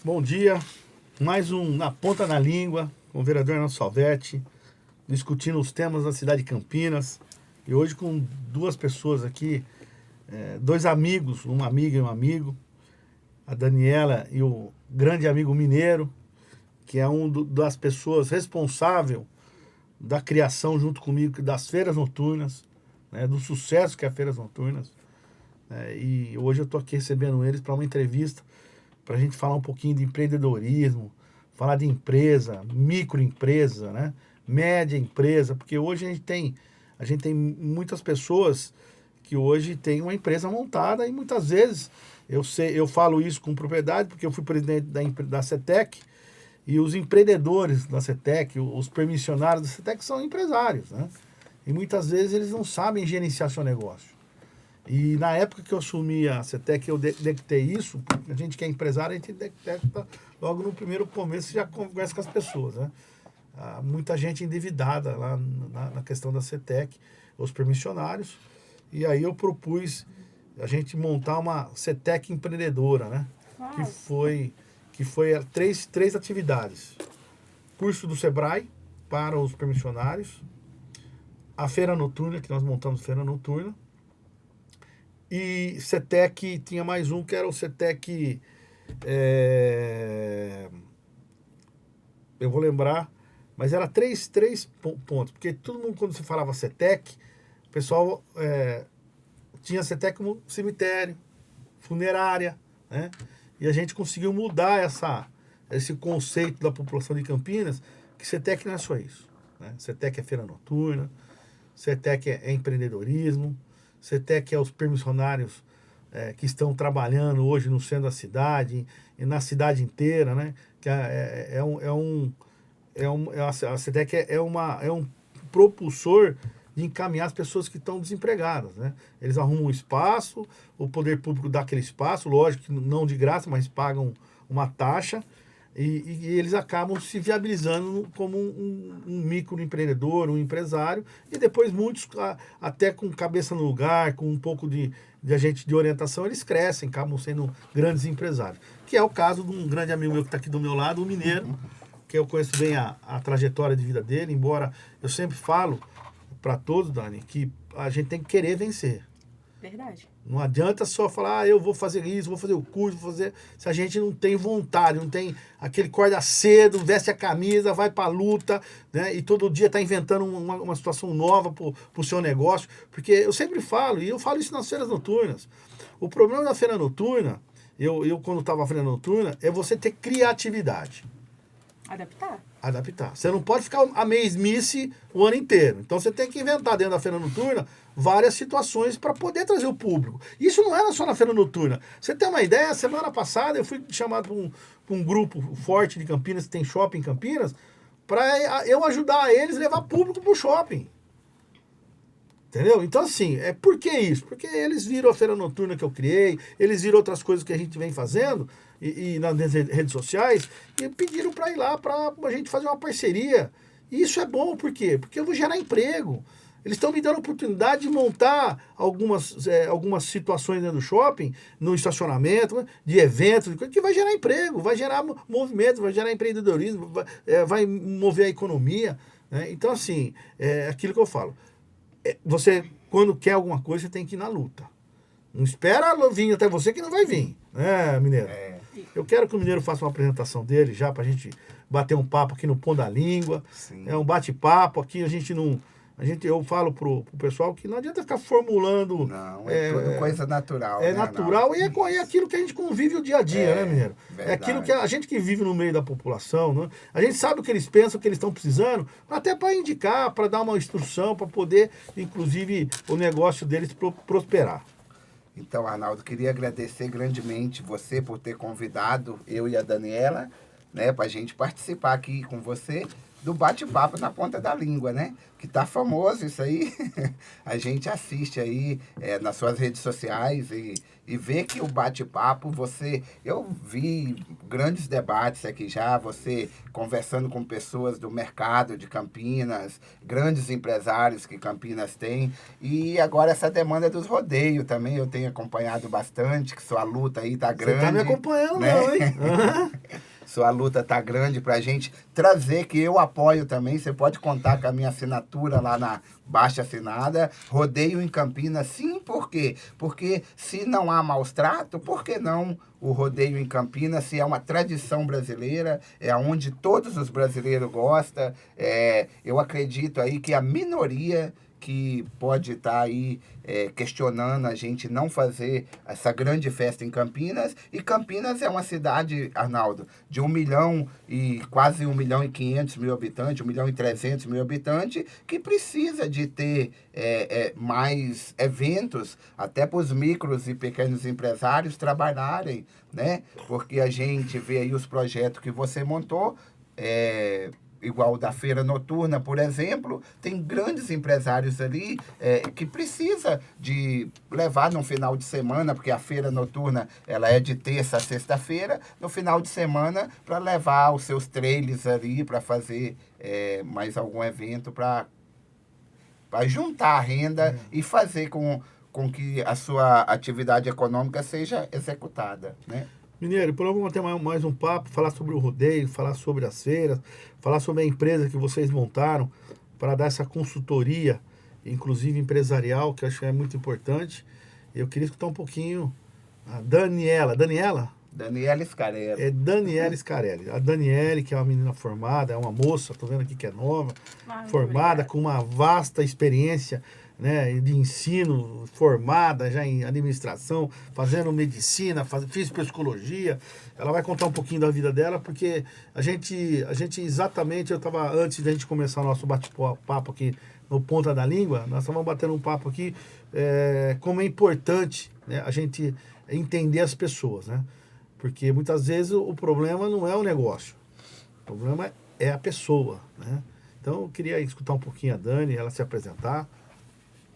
Bom dia, mais um Na Ponta da Língua, com o vereador Arnaldo Salvetti, discutindo os temas da cidade de Campinas. E hoje com duas pessoas aqui, dois amigos, uma amiga e um amigo, a Daniela e o grande amigo Mineiro, que é das pessoas responsável da criação junto comigo das feiras noturnas, né, do sucesso que é a Feiras Noturnas. E hoje eu estou aqui recebendo eles para uma entrevista, para a gente falar um pouquinho de empreendedorismo, falar de empresa, microempresa, né? Média empresa, porque hoje a gente tem muitas pessoas que hoje têm uma empresa montada e muitas vezes eu falo isso com propriedade porque eu fui presidente da CETEC e os empreendedores da CETEC, os permissionários da CETEC são empresários, né? E muitas vezes eles não sabem gerenciar seu negócio. E na época que eu assumi a CETEC, eu detectei isso, a gente que é empresário, a gente detecta logo no primeiro começo, já conversa com as pessoas, né? Muita gente endividada lá na questão da CETEC, os permissionários, e aí eu propus a gente montar uma CETEC empreendedora, né? Que foi três atividades. Curso do Sebrae para os permissionários, a feira noturna, que nós montamos feira noturna, e CETEC tinha mais um, que era o CETEC... eu vou lembrar, mas era três pontos. Porque todo mundo, quando se falava CETEC, o pessoal tinha CETEC como cemitério, funerária, né? E a gente conseguiu mudar esse conceito da população de Campinas, que CETEC não é só isso, né? CETEC é feira noturna, CETEC é empreendedorismo, CETEC é os permissionários que estão trabalhando hoje no centro da cidade e na cidade inteira, né? Que a CETEC é um propulsor de encaminhar as pessoas que estão desempregadas, né? Eles arrumam um espaço, o poder público dá aquele espaço, lógico que não de graça, mas pagam uma taxa, e eles acabam se viabilizando como um microempreendedor, um empresário, e depois muitos, até com cabeça no lugar, com um pouco de agente de orientação, eles crescem, acabam sendo grandes empresários. Que é o caso de um grande amigo meu que está aqui do meu lado, o Mineiro, que eu conheço bem a trajetória de vida dele, embora eu sempre falo para todos, Dani, que a gente tem que querer vencer. Verdade. Não adianta só falar, eu vou fazer isso, vou fazer o curso, vou fazer... Se a gente não tem vontade, não tem aquele corda cedo, veste a camisa, vai pra luta, né? E todo dia tá inventando uma situação nova pro seu negócio. Porque eu sempre falo, e eu falo isso nas feiras noturnas. O problema da feira noturna, eu quando tava na feira noturna, é você ter criatividade. Adaptar. Você não pode ficar a mesmice o ano inteiro. Então você tem que inventar dentro da feira noturna várias situações para poder trazer o público. Isso não era só na feira noturna. Você tem uma ideia? Semana passada eu fui chamado para um grupo forte de Campinas, que tem shopping em Campinas, para eu ajudar eles a levar público para o shopping. Entendeu? Então, assim, por que isso? Porque eles viram a feira noturna que eu criei, eles viram outras coisas que a gente vem fazendo e nas redes sociais e pediram para ir lá para a gente fazer uma parceria. E isso é bom, por quê? Porque eu vou gerar emprego. Eles estão me dando a oportunidade de montar algumas situações dentro do shopping, no estacionamento, de eventos, que vai gerar emprego, vai gerar movimento, vai gerar empreendedorismo, vai mover a economia. Né? Então, assim, é aquilo que eu falo. Você, quando quer alguma coisa, você tem que ir na luta. Não espera vir até você que não vai vir, né, Mineiro? Eu quero que o Mineiro faça uma apresentação dele já pra gente bater um papo aqui no Pão da Língua. Sim. É um bate-papo aqui, eu falo pro pessoal que não adianta ficar formulando. Não, tudo coisa natural. É natural e é aquilo que a gente convive o dia a dia, né, Mineiro? Verdade. É aquilo que a gente que vive no meio da população, né? A gente sabe o que eles pensam, o que eles estão precisando, até para indicar, para dar uma instrução, para poder, inclusive, o negócio deles prosperar. Então, Arnaldo, queria agradecer grandemente você por ter convidado eu e a Daniela, né, para a gente participar aqui com você do bate-papo na ponta da língua, né? Que tá famoso isso aí. A gente assiste aí nas suas redes sociais e vê que o bate-papo, eu vi grandes debates aqui já, você conversando com pessoas do mercado de Campinas, grandes empresários que Campinas tem, e agora essa demanda dos rodeios também, eu tenho acompanhado bastante, que sua luta aí tá grande. Você tá me acompanhando, né? não, hein? Sua luta tá grande pra gente trazer, que eu apoio também. Você pode contar com a minha assinatura lá na Baixa Assinada. Rodeio em Campinas, sim, por quê? Porque se não há maus tratos, por que não o rodeio em Campinas? Se é uma tradição brasileira, é onde todos os brasileiros gostam. Eu acredito aí que a minoria que pode estar aí questionando a gente não fazer essa grande festa em Campinas. E Campinas é uma cidade, Arnaldo, de 1 milhão e quase 1.500.000 habitantes, 1.300.000 habitantes, que precisa de ter mais eventos até para os micros e pequenos empresários trabalharem, né? Porque a gente vê aí os projetos que você montou, igual da feira noturna, por exemplo, tem grandes empresários ali que precisa de levar no final de semana, porque a feira noturna ela é de terça a sexta-feira, no final de semana para levar os seus trailers ali, para fazer mais algum evento para juntar a renda e fazer com que a sua atividade econômica seja executada, né? Mineiro, por vamos ter mais um papo, falar sobre o rodeio, falar sobre as feiras, falar sobre a empresa que vocês montaram para dar essa consultoria, inclusive empresarial, que eu acho que é muito importante. Eu queria escutar um pouquinho a Daniela. Daniela Scarelli. É Daniela Scarelli. A Daniele, que é uma menina formada, é uma moça, tô vendo aqui que é nova, formada, com uma vasta experiência, né, de ensino, formada já em administração, fazendo medicina, fiz psicologia. Ela vai contar um pouquinho da vida dela, porque a gente exatamente, eu estava, antes da gente começar o nosso bate-papo aqui no Ponta da Língua, nós estávamos batendo um papo aqui, como é importante, né, a gente entender as pessoas, né? Porque muitas vezes o problema não é o negócio, o problema é a pessoa, né? Então eu queria escutar um pouquinho a Dani, ela se apresentar.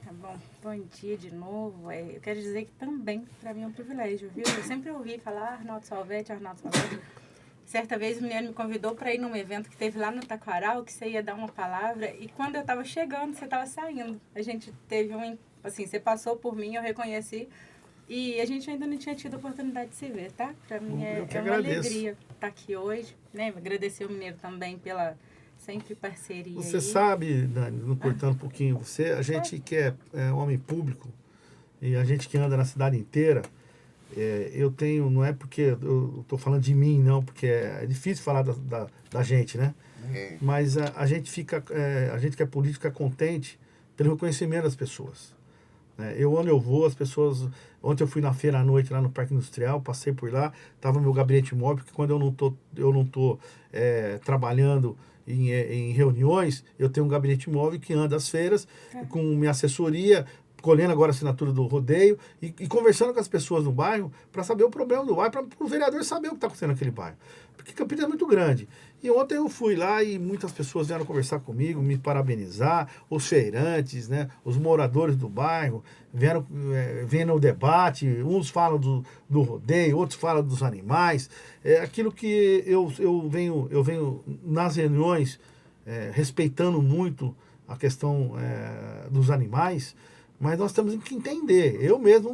Tá bom, bom dia de novo. Eu quero dizer que também, para mim, é um privilégio, viu? Eu sempre ouvi falar Arnaldo Salvetti. Certa vez o Mineiro me convidou para ir num evento que teve lá no Taquaral, que você ia dar uma palavra, e quando eu estava chegando, você estava saindo. A gente teve assim, você passou por mim, eu reconheci, e a gente ainda não tinha tido a oportunidade de se ver, tá? Para mim é uma alegria estar aqui hoje, né? Agradecer o Mineiro também pela sempre parceria. Você aí. Sabe, Dani, não cortando um pouquinho você, a gente que é homem público e a gente que anda na cidade inteira, eu tenho, não é porque eu estou falando de mim, não, porque é difícil falar da gente, né? Mas a gente a gente que é político fica contente pelo reconhecimento das pessoas. Onde eu vou, as pessoas... Ontem eu fui na feira à noite lá no Parque Industrial, passei por lá, estava no meu gabinete móvel, porque quando eu não tô trabalhando em reuniões, eu tenho um gabinete móvel que anda às feiras, com minha assessoria, colhendo agora a assinatura do rodeio e conversando com as pessoas no bairro para saber o problema do bairro, para o vereador saber o que está acontecendo naquele bairro. Porque Campinas é muito grande. E ontem eu fui lá e muitas pessoas vieram conversar comigo, me parabenizar, os feirantes, né, os moradores do bairro, vendo o debate, uns falam do rodeio, outros falam dos animais. Aquilo que eu venho nas reuniões respeitando muito a questão dos animais, mas nós temos que entender. Eu mesmo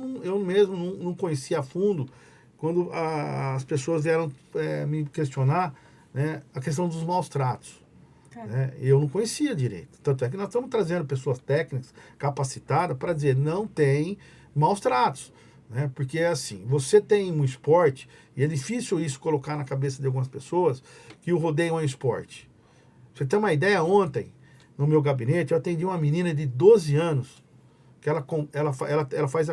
não conhecia a fundo quando as pessoas vieram me questionar, né, a questão dos maus tratos. Né? Eu não conhecia direito. Tanto é que nós estamos trazendo pessoas técnicas, capacitadas, para dizer não tem maus tratos. Né? Porque é assim, você tem um esporte, e é difícil isso colocar na cabeça de algumas pessoas, que o rodeio é um esporte. Pra você ter uma ideia, ontem, no meu gabinete, eu atendi uma menina de 12 anos, que ela faz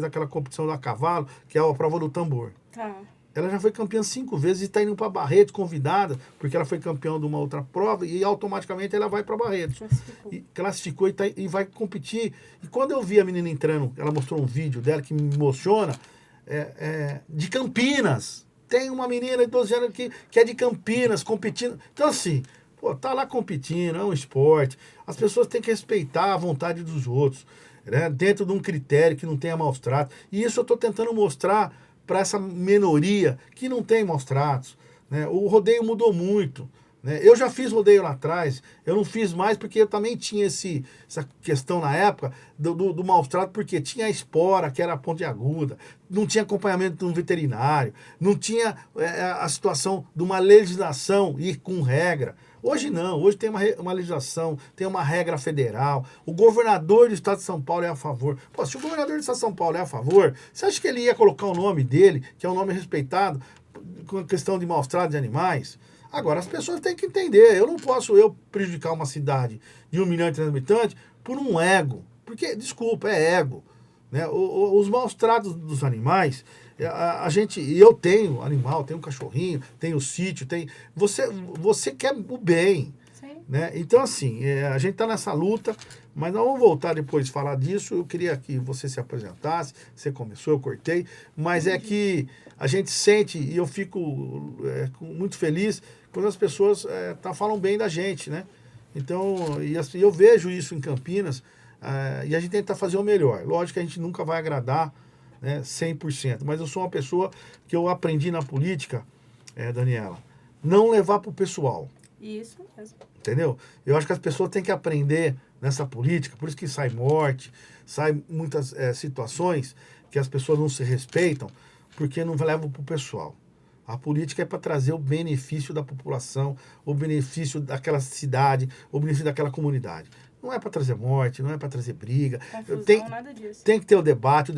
aquela competição da cavalo, que é a prova do tambor. Tá. Ela já foi campeã 5 vezes e está indo para Barretos, convidada, porque ela foi campeã de uma outra prova e automaticamente ela vai para Barretos. Classificou e vai competir. E quando eu vi a menina entrando, ela mostrou um vídeo dela que me emociona, de Campinas. Tem uma menina de 12 anos que é de Campinas, competindo. Então, assim, Pô, tá lá competindo, é um esporte. As pessoas têm que respeitar a vontade dos outros, né? Dentro de um critério que não tenha maus tratos. E isso eu estou tentando mostrar para essa minoria que não tem maus tratos, né? O rodeio mudou muito, né? Eu já fiz rodeio lá atrás, eu não fiz mais porque eu também tinha essa questão na época do maus trato, porque tinha a espora, que era a pontiaguda, não tinha acompanhamento de um veterinário, não tinha a situação de uma legislação ir com regra. Hoje não, hoje tem uma legislação, tem uma regra federal, o governador do estado de São Paulo é a favor. Pô, se o governador do estado de São Paulo é a favor, você acha que ele ia colocar o nome dele, que é um nome respeitado, com a questão de maus tratos de animais? Agora, as pessoas têm que entender, eu não posso prejudicar uma cidade de 1 milhão e 300 habitantes por um ego, porque, desculpa, é ego, né? Os maus tratos dos animais, eu tenho animal, tenho um cachorrinho, tenho sítio, você quer o bem, Sim. né? Então, assim, a gente está nessa luta, mas nós vamos voltar depois de falar disso. Eu queria que você se apresentasse, você começou, eu cortei, mas é que a gente sente, e eu fico muito feliz quando as pessoas falam bem da gente, né? Então, e assim, eu vejo isso em Campinas, e a gente tenta fazer o melhor. Lógico que a gente nunca vai agradar, né, 100%, mas eu sou uma pessoa que eu aprendi na política, Daniela, não levar para o pessoal. Isso mesmo. Entendeu? Eu acho que as pessoas têm que aprender nessa política, por isso que sai morte, sai muitas situações que as pessoas não se respeitam, porque não levam para o pessoal. A política é para trazer o benefício da população, o benefício daquela cidade, o benefício daquela comunidade. Não é para trazer morte, não é para trazer briga. Confusão, nada disso. Tem que ter o debate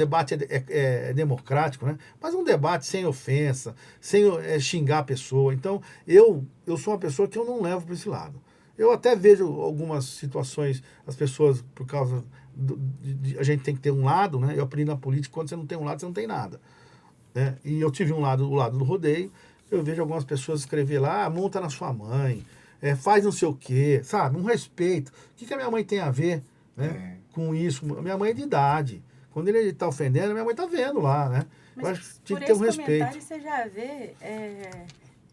é democrático, né? Mas um debate sem ofensa, sem xingar a pessoa. Então, eu sou uma pessoa que eu não levo para esse lado. Eu até vejo algumas situações, as pessoas, por causa a gente tem que ter um lado, né? Eu aprendi na política, quando você não tem um lado, você não tem nada. Né? E eu tive o lado do rodeio, eu vejo algumas pessoas escrever lá, monta na sua mãe, faz não sei o quê, sabe? Um respeito. O que a minha mãe tem a ver, né, com isso? Minha mãe é de idade. Quando ele está ofendendo, minha mãe está vendo lá, né? Mas eu acho que tinha por que ter um esse respeito. comentário você já vê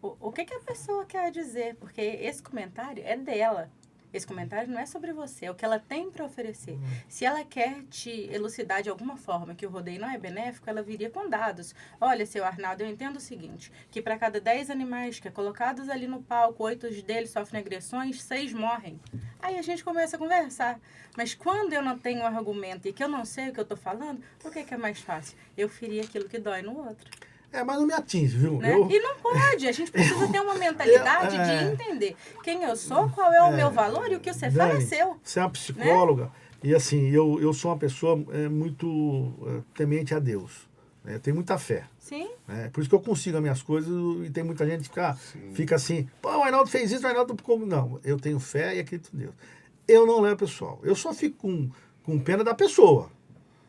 o que a pessoa quer dizer, porque esse comentário é dela. Esse comentário não é sobre você, é o que ela tem para oferecer. Se ela quer te elucidar de alguma forma que o rodeio não é benéfico, ela viria com dados. Olha, seu Arnaldo, eu entendo o seguinte, que para cada 10 animais que é colocados ali no palco, 8 deles sofrem agressões, 6 morrem. Aí a gente começa a conversar. Mas quando eu não tenho um argumento e que eu não sei o que eu estou falando, o que é mais fácil? Eu ferir aquilo que dói no outro. Mas não me atinge, viu? Né? E não pode. A gente precisa ter uma mentalidade de entender quem eu sou, qual é o meu valor e o que você fala é seu. Você é uma psicóloga, né? E assim, eu sou uma pessoa muito temente a Deus. Né? Tenho muita fé. Sim. Né? Por isso que eu consigo as minhas coisas e tem muita gente que fica assim, pô, o Arnaldo fez isso, o Arnaldo... Não, eu tenho fé e acredito em Deus. Eu não levo pessoal. Eu só fico com pena da pessoa.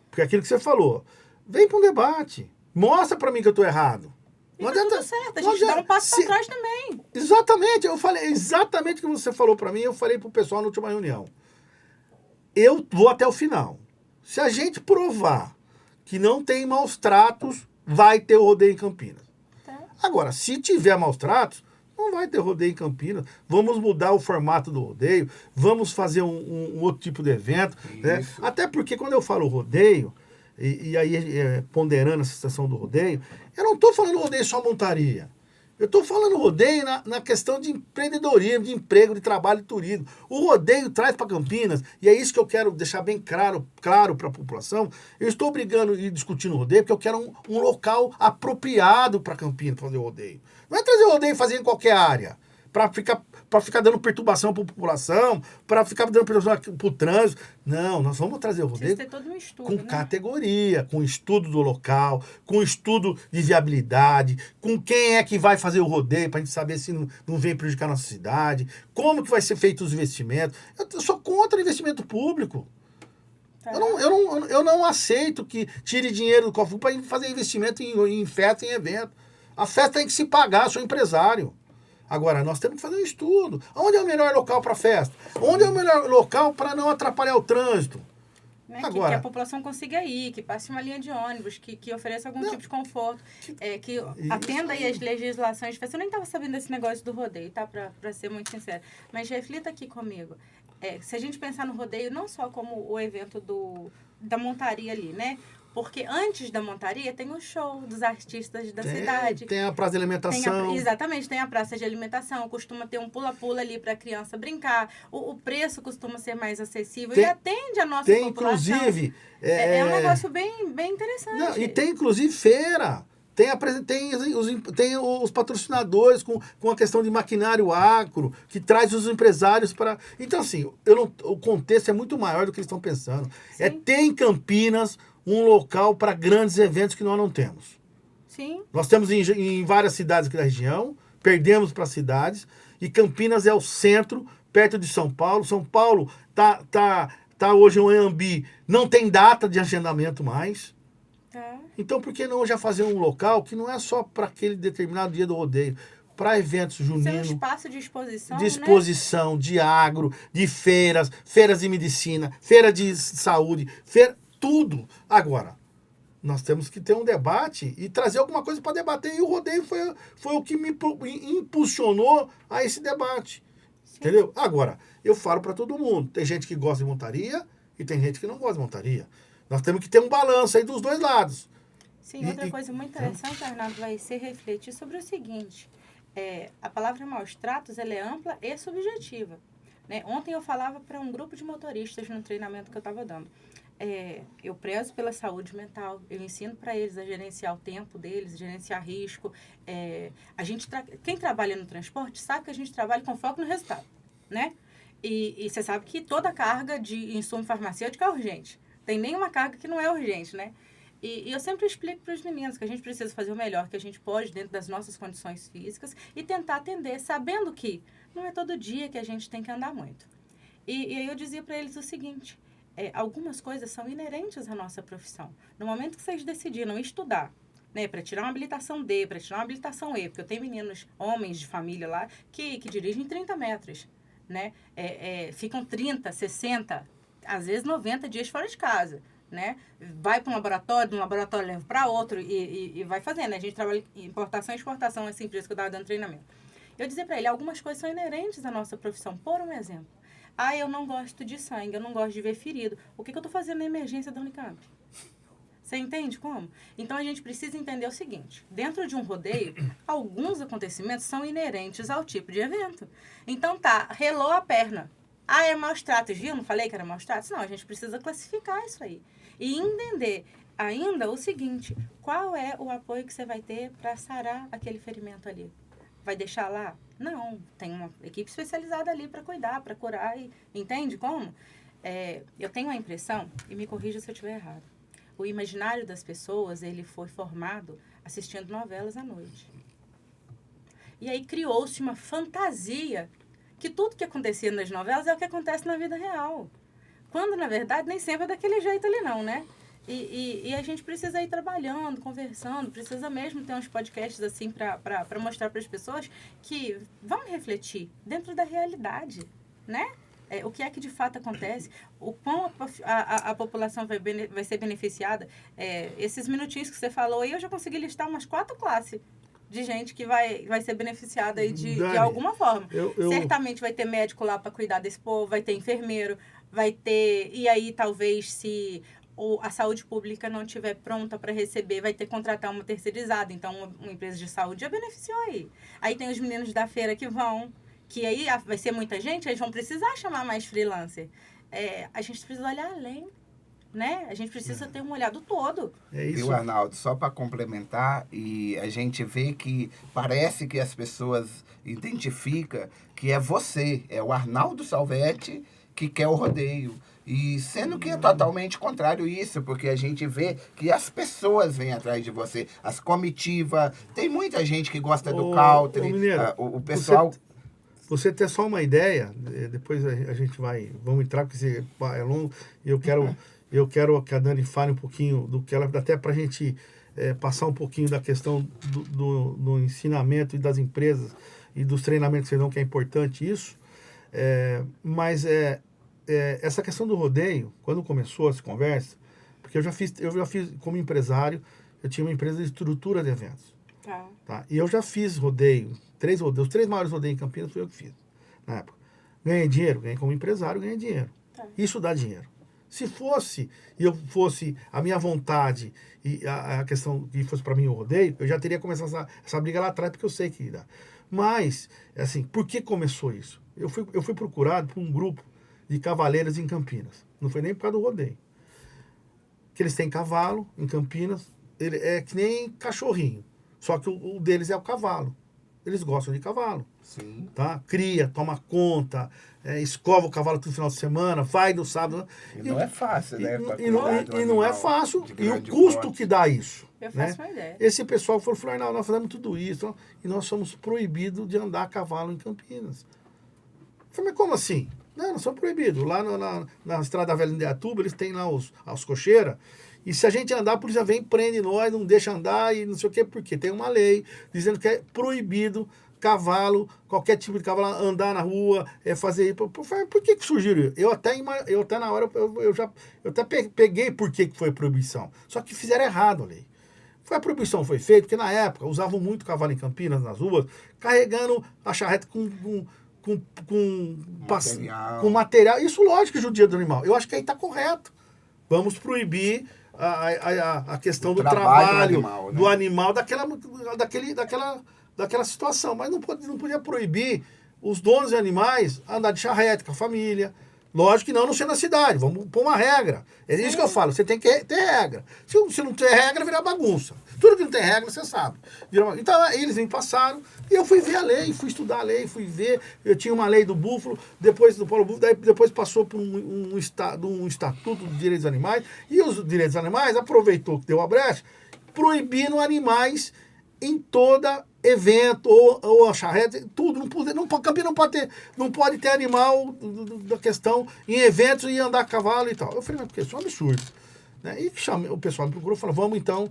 Porque aquilo que você falou, vem para um debate. Mostra pra mim que eu tô errado. Não adianta, tudo certo, a gente dá um passo pra trás também. Exatamente, eu falei exatamente o que você falou pra mim, eu falei pro pessoal na última reunião. Eu vou até o final. Se a gente provar que não tem maus tratos, vai ter o rodeio em Campinas. Tá. Agora, se tiver maus tratos, não vai ter rodeio em Campinas. Vamos mudar o formato do rodeio, vamos fazer um outro tipo de evento. Né? Até porque quando eu falo rodeio, e aí, ponderando essa situação do rodeio, eu não estou falando rodeio só montaria. Eu estou falando rodeio na questão de empreendedorismo, de emprego, de trabalho e turismo. O rodeio traz para Campinas, e é isso que eu quero deixar bem claro para a população. Eu estou brigando e discutindo o rodeio porque eu quero um local apropriado para Campinas fazer o rodeio. Não é trazer o rodeio e fazer em qualquer área. Para ficar dando perturbação para a população, para ficar dando perturbação para o trânsito. Não, nós vamos trazer o rodeio ter todo um estudo, com categoria, com estudo do local, com estudo de viabilidade, com quem é que vai fazer o rodeio, para a gente saber se não vem prejudicar a nossa cidade, como que vai ser feito os investimentos. Eu sou contra o investimento público. Tá. Eu não aceito que tire dinheiro do cofre para fazer investimento em festa, em evento. A festa tem que se pagar, eu sou empresário. Agora, nós temos que fazer um estudo. Onde é o melhor local para festa? Onde é o melhor local para não atrapalhar o trânsito? Né? Agora, que a população consiga ir, que passe uma linha de ônibus, que ofereça algum tipo de conforto, que atenda aí as legislações. Eu nem estava sabendo desse negócio do rodeio, tá? Para ser muito sincero. Mas reflita aqui comigo. Se a gente pensar no rodeio não só como o evento da montaria ali, né? Porque antes da montaria tem o show dos artistas da cidade. Tem a praça de alimentação. Exatamente, tem a praça de alimentação. Costuma ter um pula-pula ali para a criança brincar. O preço costuma ser mais acessível e atende a nossa população. Inclusive... É um negócio bem interessante. Não, e tem, inclusive, feira. Tem os patrocinadores com a questão de maquinário agro, que traz os empresários para... Então, assim, o contexto é muito maior do que eles estão pensando. Sim. Ter em Campinas um local para grandes eventos que nós não temos. Sim. Nós temos em várias cidades aqui da região, perdemos para cidades, e Campinas é o centro, perto de São Paulo. São Paulo tá hoje um Anhembi, não tem data de agendamento mais. Tá. Então, por que não já fazer um local que não é só para aquele determinado dia do rodeio, para eventos juninos. Ser um espaço de exposição, de exposição, né? De agro, de feiras de medicina, feira de saúde, tudo. Agora, nós temos que ter um debate e trazer alguma coisa para debater. E o rodeio foi o que me impulsionou a esse debate. Sim. Entendeu? Agora, eu falo para todo mundo. Tem gente que gosta de montaria e tem gente que não gosta de montaria. Nós temos que ter um balanço aí dos dois lados. Sim, outra coisa muito interessante, Arnaldo, vai ser refletir sobre o seguinte. A palavra maus tratos, ela é ampla e subjetiva. Né? Ontem eu falava para um grupo de motoristas no treinamento que eu estava dando. Eu prezo pela saúde mental, eu ensino para eles a gerenciar o tempo deles, gerenciar risco. Quem trabalha no transporte sabe que a gente trabalha com foco no resultado, né? E você sabe que toda carga de insumo farmacêutico é urgente. Tem nenhuma carga que não é urgente, né? E eu sempre explico para os meninos que a gente precisa fazer o melhor que a gente pode dentro das nossas condições físicas e tentar atender, sabendo que não é todo dia que a gente tem que andar muito. E aí eu dizia para eles o seguinte... algumas coisas são inerentes à nossa profissão. No momento que vocês decidiram estudar, né, para tirar uma habilitação D, para tirar uma habilitação E, porque eu tenho meninos, homens de família lá, que dirigem 30 metros, né? Ficam 30, 60, às vezes 90 dias fora de casa, né? Vai para um laboratório, de um laboratório leva para outro e vai fazendo. A gente trabalha em importação e exportação nessa empresa que eu estava dando treinamento. Eu dizia para ele, algumas coisas são inerentes à nossa profissão. Por um exemplo, eu não gosto de sangue, eu não gosto de ver ferido. O que eu estou fazendo na emergência da Unicamp? Você entende como? Então, a gente precisa entender o seguinte. Dentro de um rodeio, alguns acontecimentos são inerentes ao tipo de evento. Então, relou a perna. É maus tratos, viu? Não falei que era maus tratos? Não, a gente precisa classificar isso aí. E entender ainda o seguinte. Qual é o apoio que você vai ter para sarar aquele ferimento ali? Vai deixar lá? Não, tem uma equipe especializada ali para cuidar, para curar. Entende como? Eu tenho a impressão, e me corrija se eu estiver errado, o imaginário das pessoas, ele foi formado assistindo novelas à noite. E aí criou-se uma fantasia que tudo que acontecia nas novelas é o que acontece na vida real. Quando, na verdade, nem sempre é daquele jeito ali não, né? E a gente precisa ir trabalhando, conversando, precisa mesmo ter uns podcasts assim para mostrar para as pessoas que vamos refletir dentro da realidade, né? O que é que de fato acontece, o quão a população vai ser beneficiada. Esses minutinhos que você falou aí, eu já consegui listar umas 4 classes de gente que vai ser beneficiada aí de alguma forma. Certamente vai ter médico lá para cuidar desse povo, vai ter enfermeiro, vai ter... E aí talvez se... a saúde pública não estiver pronta para receber, vai ter que contratar uma terceirizada. Então, uma empresa de saúde já beneficiou aí. Aí tem os meninos da feira que vão, que aí vai ser muita gente, eles vão precisar chamar mais freelancer. A gente precisa olhar além, né? A gente precisa ter um olhar do todo. É isso. Viu, Arnaldo? Só para complementar, e a gente vê que parece que as pessoas identificam que é você, é o Arnaldo Salvetti que quer o rodeio. E sendo que é totalmente contrário isso, porque a gente vê que as pessoas vêm atrás de você, as comitivas, tem muita gente que gosta do country, o pessoal... Você ter só uma ideia, depois a gente vamos entrar, porque é longo, e eu quero que a Dani fale um pouquinho do que ela, até para a gente passar um pouquinho da questão do ensinamento e das empresas e dos treinamentos que vocês dão, que é importante isso, mas essa questão do rodeio, quando começou essa conversa, porque eu já fiz como empresário, eu tinha uma empresa de estrutura de eventos. Tá? E eu já fiz rodeio, 3 rodeios, os 3 maiores rodeios em Campinas foi eu que fiz, na época. Ganhei dinheiro, ganhei como empresário, ganhei dinheiro. Isso dá dinheiro. Se fosse, a minha vontade e a questão que fosse para mim o rodeio, eu já teria começado essa briga lá atrás, porque eu sei que dá. Mas, assim, por que começou isso? Eu fui procurado por um grupo de cavaleiros em Campinas. Não foi nem por causa do rodeio. Que eles têm cavalo em Campinas, é que nem cachorrinho. Só que o deles é o cavalo. Eles gostam de cavalo. Sim. Tá? Cria, toma conta, escova o cavalo todo final de semana, vai no sábado. E não é fácil, né? E não é fácil. E o custo que dá isso. Eu faço uma ideia. Esse pessoal falou, não, nós fazemos tudo isso. E nós somos proibidos de andar a cavalo em Campinas. Eu falei, mas como assim? Não, nós somos proibidos. Lá na Estrada Velha de Indaiatuba, eles têm lá as cocheiras. E se a gente andar, a polícia vem, prende nós, não deixa andar e não sei o quê, porque tem uma lei dizendo que é proibido cavalo, qualquer tipo de cavalo, andar na rua, fazer... Por que surgiu? Eu até na hora, eu até peguei por que foi a proibição. Só que fizeram errado a lei. A proibição foi feita porque na época usavam muito cavalo em Campinas, nas ruas, carregando a charrete com material. Isso, lógico, que judia do animal. Eu acho que aí está correto. Vamos proibir a questão do trabalho do animal daquela situação. Mas não podia proibir os donos de animais andar de charrete com a família. Lógico que não sendo na cidade. Vamos pôr uma regra. É isso que eu falo. Você tem que ter regra. Se não ter regra, vira bagunça. Tudo que não tem regra, você sabe. Então, eles me passaram e eu fui ver a lei, fui estudar a lei, fui ver. Eu tinha uma lei do búfalo, depois do Paulo Búfalo, depois passou por um estatuto de direitos dos animais. E os direitos dos animais aproveitou que deu a brecha, proibindo animais em toda evento ou a charrete, tudo. Campinas não pode ter animal da questão em eventos e andar a cavalo e tal. Eu falei, mas porque isso é um absurdo. Né? E o pessoal me procurou e falou, vamos então,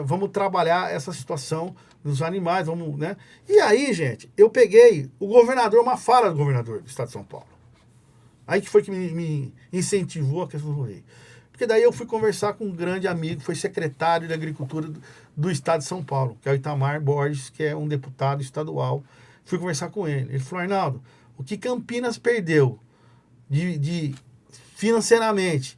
vamos trabalhar essa situação dos animais, vamos, né? E aí, gente, eu peguei uma fala do governador do estado de São Paulo. Aí que foi que me incentivou a questão do rodeio. Porque daí eu fui conversar com um grande amigo, foi secretário de Agricultura do estado de São Paulo, que é o Itamar Borges, que é um deputado estadual. Fui conversar com ele. Ele falou, Arnaldo, o que Campinas perdeu financeiramente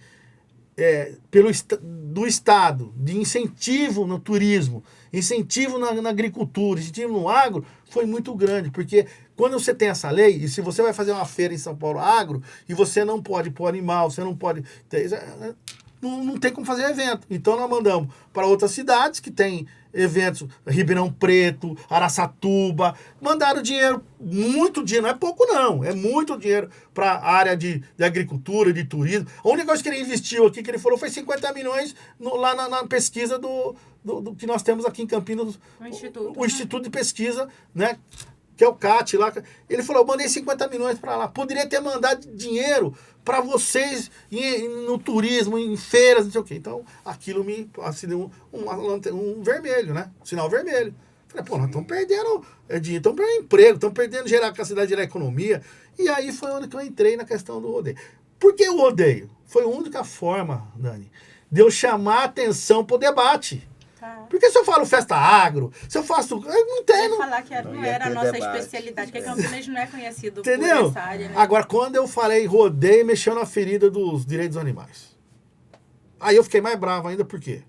do Estado, de incentivo no turismo, incentivo na agricultura, incentivo no agro, foi muito grande, porque quando você tem essa lei, e se você vai fazer uma feira em São Paulo agro, e você não pode pôr animal, você não pode... Não tem como fazer evento. Então nós mandamos para outras cidades que tem eventos, Ribeirão Preto, Araçatuba, mandaram dinheiro, muito dinheiro, não é pouco não, é muito dinheiro para a área de agricultura, de turismo. A única coisa que ele investiu aqui, que ele falou, foi 50 milhões lá na pesquisa do que nós temos aqui em Campinas, o Instituto de Pesquisa, né? Que é o CAT lá. Ele falou, eu mandei 50 milhões para lá. Poderia ter mandado dinheiro para vocês no turismo, em feiras, não sei o quê. Então, aquilo me acendeu um vermelho, né? Um sinal vermelho. Falei, pô, nós estamos perdendo dinheiro, estamos perdendo emprego, estamos perdendo capacidade de gerar economia. E aí foi onde que eu entrei na questão do rodeio. Por que o rodeio? Foi a única forma, Dani, de eu chamar a atenção para o debate. Porque se eu falo festa agro, se eu faço... Não tem... Não falar que não era a nossa especialidade, porque Campinas não é conhecido por essa área, né? Agora, quando eu falei rodeio, mexeu na ferida dos direitos dos animais. Aí eu fiquei mais bravo ainda, por quê?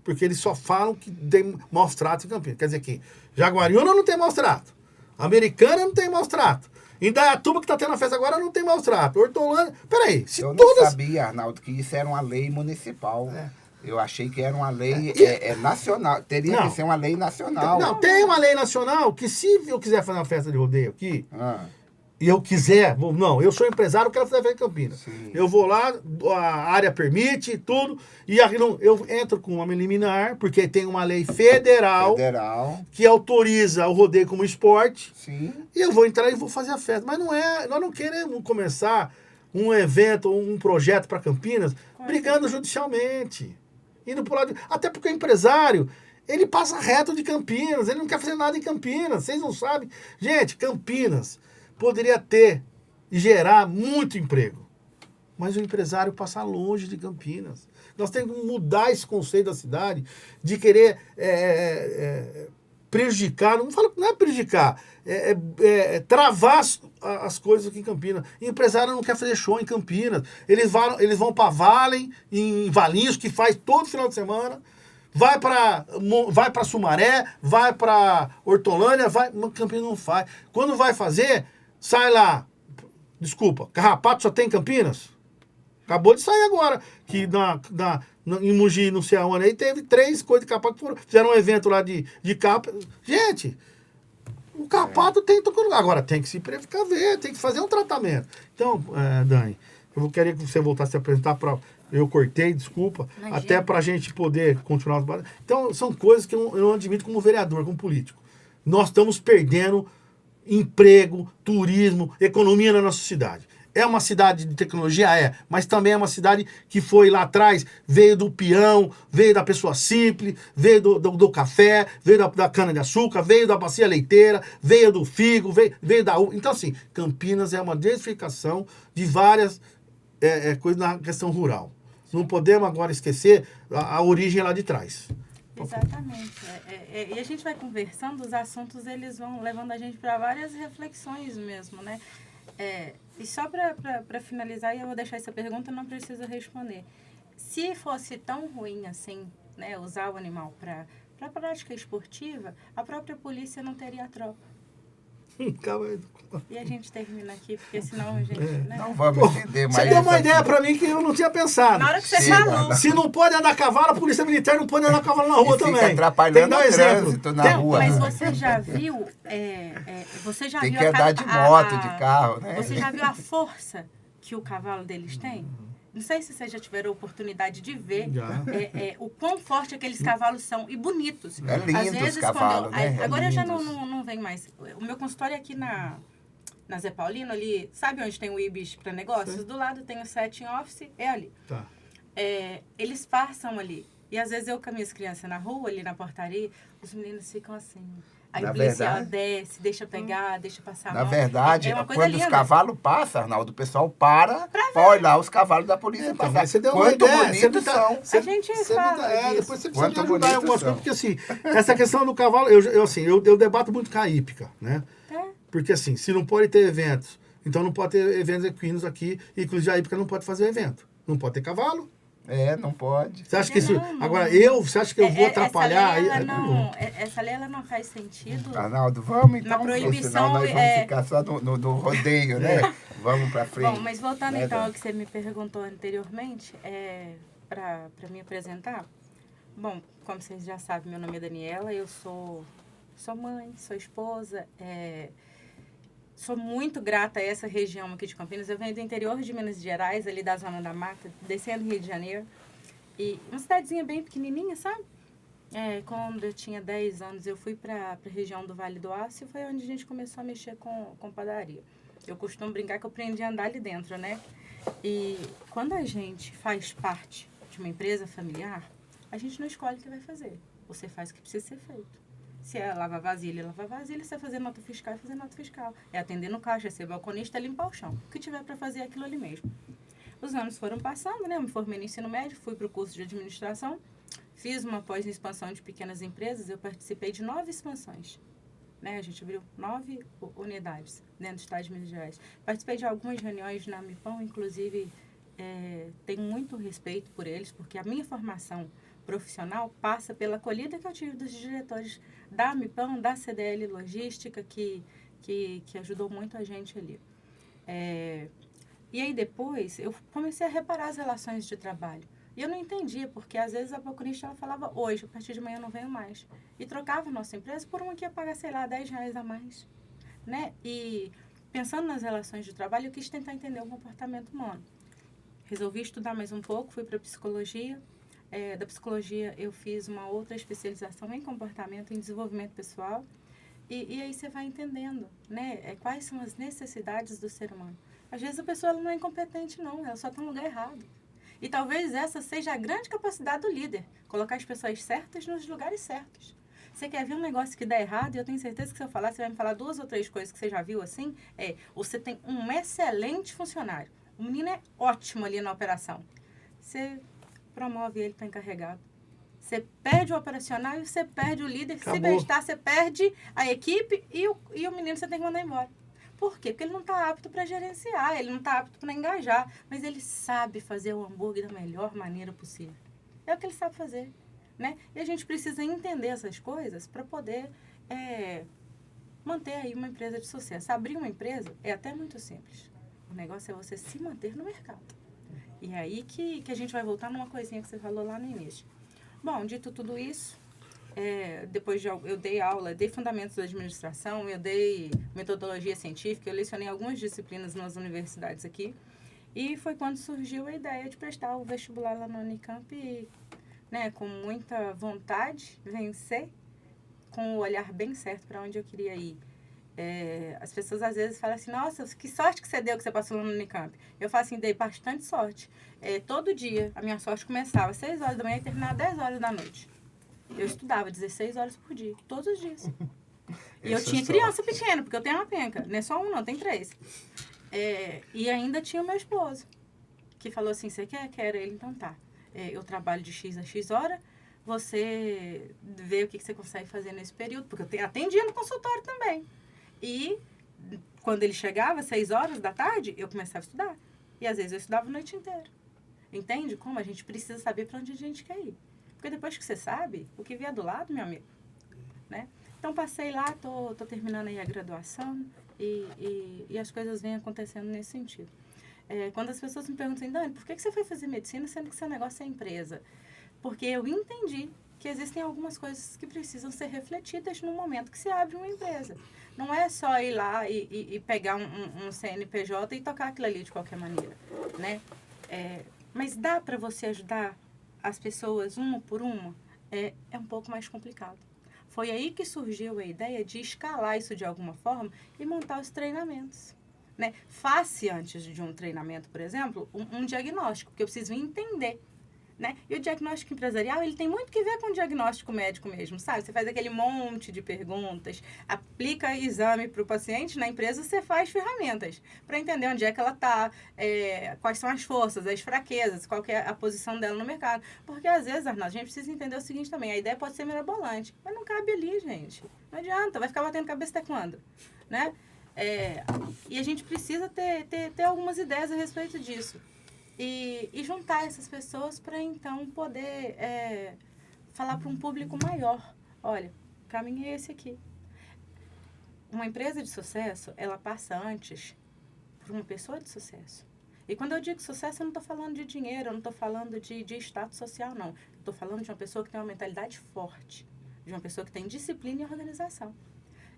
Porque eles só falam que tem maus tratos em Campinas. Quer dizer que Jaguariúna não tem maus tratos, Americana não tem maus tratos, Indaiatuba, que está tendo a festa agora, não tem maus tratos, Hortolândia... Peraí, se eu todas... não sabia, Arnaldo, que isso era uma lei municipal. Eu achei que era uma lei nacional. Teria que ser uma lei nacional. Não, tem uma lei nacional que se eu quiser fazer uma festa de rodeio aqui, e eu quiser... eu sou empresário, eu quero fazer festa em Campinas. Sim. Eu vou lá, a área permite, tudo, e eu entro com uma liminar, porque tem uma lei federal que autoriza o rodeio como esporte. Sim. E eu vou entrar e vou fazer a festa. Mas nós não queremos começar um evento, um projeto para Campinas, brigando judicialmente. Indo pro lado até porque o empresário, ele passa reto de Campinas, ele não quer fazer nada em Campinas, vocês não sabem. Gente, Campinas poderia ter e gerar muito emprego. mas o empresário passa longe de Campinas. Nós temos que mudar esse conceito da cidade de querer prejudicar, não é prejudicar, travar as coisas aqui em Campinas. O empresário não quer fazer show em Campinas. Eles vão para Valen, em Valinhos, que faz todo final de semana, vai para Sumaré, vai para Hortolândia, Campinas não faz. Quando vai fazer, sai lá, desculpa, Carrapato só tem em Campinas? Acabou de sair agora, que em Mogi, não sei aonde, aí teve 3 coisas de Carrapato que fizeram um evento lá de capa. Gente, o Carrapato tem em todo lugar. Agora tem que se precaver, tem que fazer um tratamento. Então, Dani, eu queria que você voltasse a se apresentar para... Eu cortei, desculpa, Imagina. até para a gente poder continuar. Então, são coisas que eu não admito como vereador, como político. Nós estamos perdendo emprego, turismo, economia na nossa cidade. É uma cidade de tecnologia? Mas também é uma cidade que foi lá atrás, veio do peão, veio da pessoa simples, veio do café, veio da cana-de-açúcar, veio da bacia leiteira, veio do figo, veio da uva. Então, assim, Campinas é uma diversificação de várias coisas na questão rural. Não podemos agora esquecer a origem lá de trás. Exatamente. E a gente vai conversando, os assuntos eles vão levando a gente para várias reflexões mesmo, né? E só para finalizar, e eu vou deixar essa pergunta, não preciso responder. Se fosse tão ruim assim, né, usar o animal para prática esportiva, a própria polícia não teria tropa. E a gente termina aqui, porque senão a gente... Né? Não vamos entender mais. Você deu uma ideia pra mim que eu não tinha pensado. Na hora que você falou. Se não pode andar a cavalo, a polícia militar não pode andar a cavalo na rua também. Fica atrapalhando o trânsito na rua. Mas você já viu... Tem que andar de moto, de carro, né? Você já viu a força que o cavalo deles tem? Não sei se vocês já tiveram a oportunidade de ver o quão forte aqueles cavalos são e bonitos. É lindo Às vezes, os cavalos, né? Agora eu já não venho mais. O meu consultório é aqui na Zé Paulino, ali, sabe onde tem o Ibis para negócios? Sim. Do lado tem o Setting Office, é ali. Tá. Eles passam ali. E às vezes eu com as minhas crianças na rua, ali na portaria, os meninos ficam assim... Aí o policial desce, deixa pegar, deixa passar a mão. Na verdade, quando linda. os cavalos passam, Arnaldo, o pessoal para olhar os cavalos da polícia passar. Você deu Quanto uma ideia, bonitos são. A gente fala depois você precisa Quanto me ajudar em algumas são. coisas, porque assim, essa questão do cavalo, eu debato muito com a hípica, né? Porque assim, se não pode ter eventos, então não pode ter eventos equinos aqui, inclusive a hípica não pode fazer evento. Não pode ter cavalo. Não pode. Você acha que isso... Agora, você acha que eu vou atrapalhar? Essa lei, ela não faz sentido. Arnaldo, vamos então, na proibição, senão nós vamos ficar só no rodeio, né? Vamos pra frente. Bom, mas voltando então ao que você me perguntou anteriormente, para me apresentar. Bom, como vocês já sabem, meu nome é Daniela, eu sou mãe, sou esposa, sou muito grata a essa região aqui de Campinas. Eu venho do interior de Minas Gerais, ali da Zona da Mata, descendo Rio de Janeiro. E uma cidadezinha bem pequenininha, sabe? Quando eu tinha 10 anos, eu fui para a região do Vale do Aço e foi onde a gente começou a mexer com padaria. Eu costumo brincar que eu aprendi a andar ali dentro, né? E quando a gente faz parte de uma empresa familiar, a gente não escolhe o que vai fazer. Você faz o que precisa ser feito. Se é lavar vasilha, lavar vasilha. Se é fazer nota fiscal, fazer nota fiscal. É atender no caixa, é ser balconista, é limpar o chão. O que tiver para fazer é aquilo ali mesmo. Os anos foram passando, né? Eu me formei no ensino médio, fui para o curso de administração, fiz uma pós em expansão de pequenas empresas, eu participei de 9 expansões. Né? A gente abriu 9 unidades dentro do estado de Minas Gerais. Participei de algumas reuniões na MIPAM, inclusive tenho muito respeito por eles, porque a minha formação profissional passa pela acolhida que eu tive dos diretores da MIPAM, da CDL Logística, que ajudou muito a gente ali. E aí depois eu comecei a reparar as relações de trabalho. E eu não entendia, porque às vezes a balconista ela falava, hoje, a partir de amanhã eu não venho mais. E trocava a nossa empresa por uma que ia pagar, sei lá, R$10 a mais. Né? E pensando nas relações de trabalho, eu quis tentar entender o comportamento humano. Resolvi estudar mais um pouco, fui para psicologia. Da psicologia eu fiz uma outra especialização em comportamento, em desenvolvimento pessoal. E aí você vai entendendo, né? Quais são as necessidades do ser humano. Às vezes a pessoa ela não é incompetente, não. Ela só está no lugar errado. E talvez essa seja a grande capacidade do líder. Colocar as pessoas certas nos lugares certos. Você quer ver um negócio que dá errado, e eu tenho certeza que se eu falar, você vai me falar 2 ou 3 coisas que você já viu assim. Você tem um excelente funcionário, O menino é ótimo ali na operação. Você promove ele para encarregado. Você perde o operacional e você perde o líder. Acabou. Se bem-estar, você perde a equipe e o menino você tem que mandar embora. Por quê? Porque ele não está apto para gerenciar, ele não está apto para engajar, mas ele sabe fazer o hambúrguer da melhor maneira possível. É o que ele sabe fazer, né? E a gente precisa entender essas coisas para poder manter aí uma empresa de sucesso. Abrir uma empresa é até muito simples. O negócio é você se manter no mercado. E é aí que a gente vai voltar numa coisinha que você falou lá no início. Bom, dito tudo isso, depois eu dei aula, dei fundamentos da administração, eu dei metodologia científica, eu lecionei algumas disciplinas nas universidades aqui. E foi quando surgiu a ideia de prestar o vestibular lá na Unicamp e, né, com muita vontade, vencer, com o olhar bem certo para onde eu queria ir. As pessoas às vezes falam assim, nossa, que sorte que você deu que você passou lá no Unicamp. Eu falo assim, dei bastante sorte. Todo dia a minha sorte começava às 6 horas da manhã e terminava às 10 horas da noite. Eu estudava 16 horas por dia, todos os dias. E eu tinha criança pequena, porque eu tenho uma penca. Não é só um, não, tem 3. E ainda tinha o meu esposo, que falou assim, você quer? Quero. Ele, então tá. Eu trabalho de X a X hora, você vê o que você consegue fazer nesse período, porque eu atendia no consultório também. E quando ele chegava, 6 horas da tarde, eu começava a estudar. E às vezes eu estudava a noite inteira. Entende como a gente precisa saber para onde a gente quer ir? Porque depois que você sabe, o que vier do lado, meu amigo, né? Então, passei lá, tô terminando aí a graduação e as coisas vêm acontecendo nesse sentido. Quando as pessoas me perguntam assim, Dani, por que você foi fazer medicina sendo que seu negócio é empresa? Porque eu entendi que existem algumas coisas que precisam ser refletidas no momento que se abre uma empresa. Não é só ir lá e pegar um CNPJ e tocar aquilo ali de qualquer maneira, né? Mas dá para você ajudar as pessoas uma por uma? É um pouco mais complicado. Foi aí que surgiu a ideia de escalar isso de alguma forma e montar os treinamentos, né? Faça antes de um treinamento, por exemplo, um diagnóstico, porque eu preciso entender, né? E o diagnóstico empresarial, ele tem muito que ver com o diagnóstico médico mesmo, sabe? Você faz aquele monte de perguntas, aplica exame para o paciente, na empresa você faz ferramentas para entender onde é que ela está, quais são as forças, as fraquezas, qual que é a posição dela no mercado. Porque às vezes, Arnaldo, a gente precisa entender o seguinte também, a ideia pode ser mirabolante, mas não cabe ali, gente. Não adianta, vai ficar batendo cabeça até quando, né? E a gente precisa ter algumas ideias a respeito disso. E juntar essas pessoas para, então, poder falar para um público maior. Olha, o caminho é esse aqui. Uma empresa de sucesso, ela passa antes por uma pessoa de sucesso. E quando eu digo sucesso, eu não estou falando de dinheiro, eu não estou falando de status social, não. Eu estou falando de uma pessoa que tem uma mentalidade forte, de uma pessoa que tem disciplina e organização.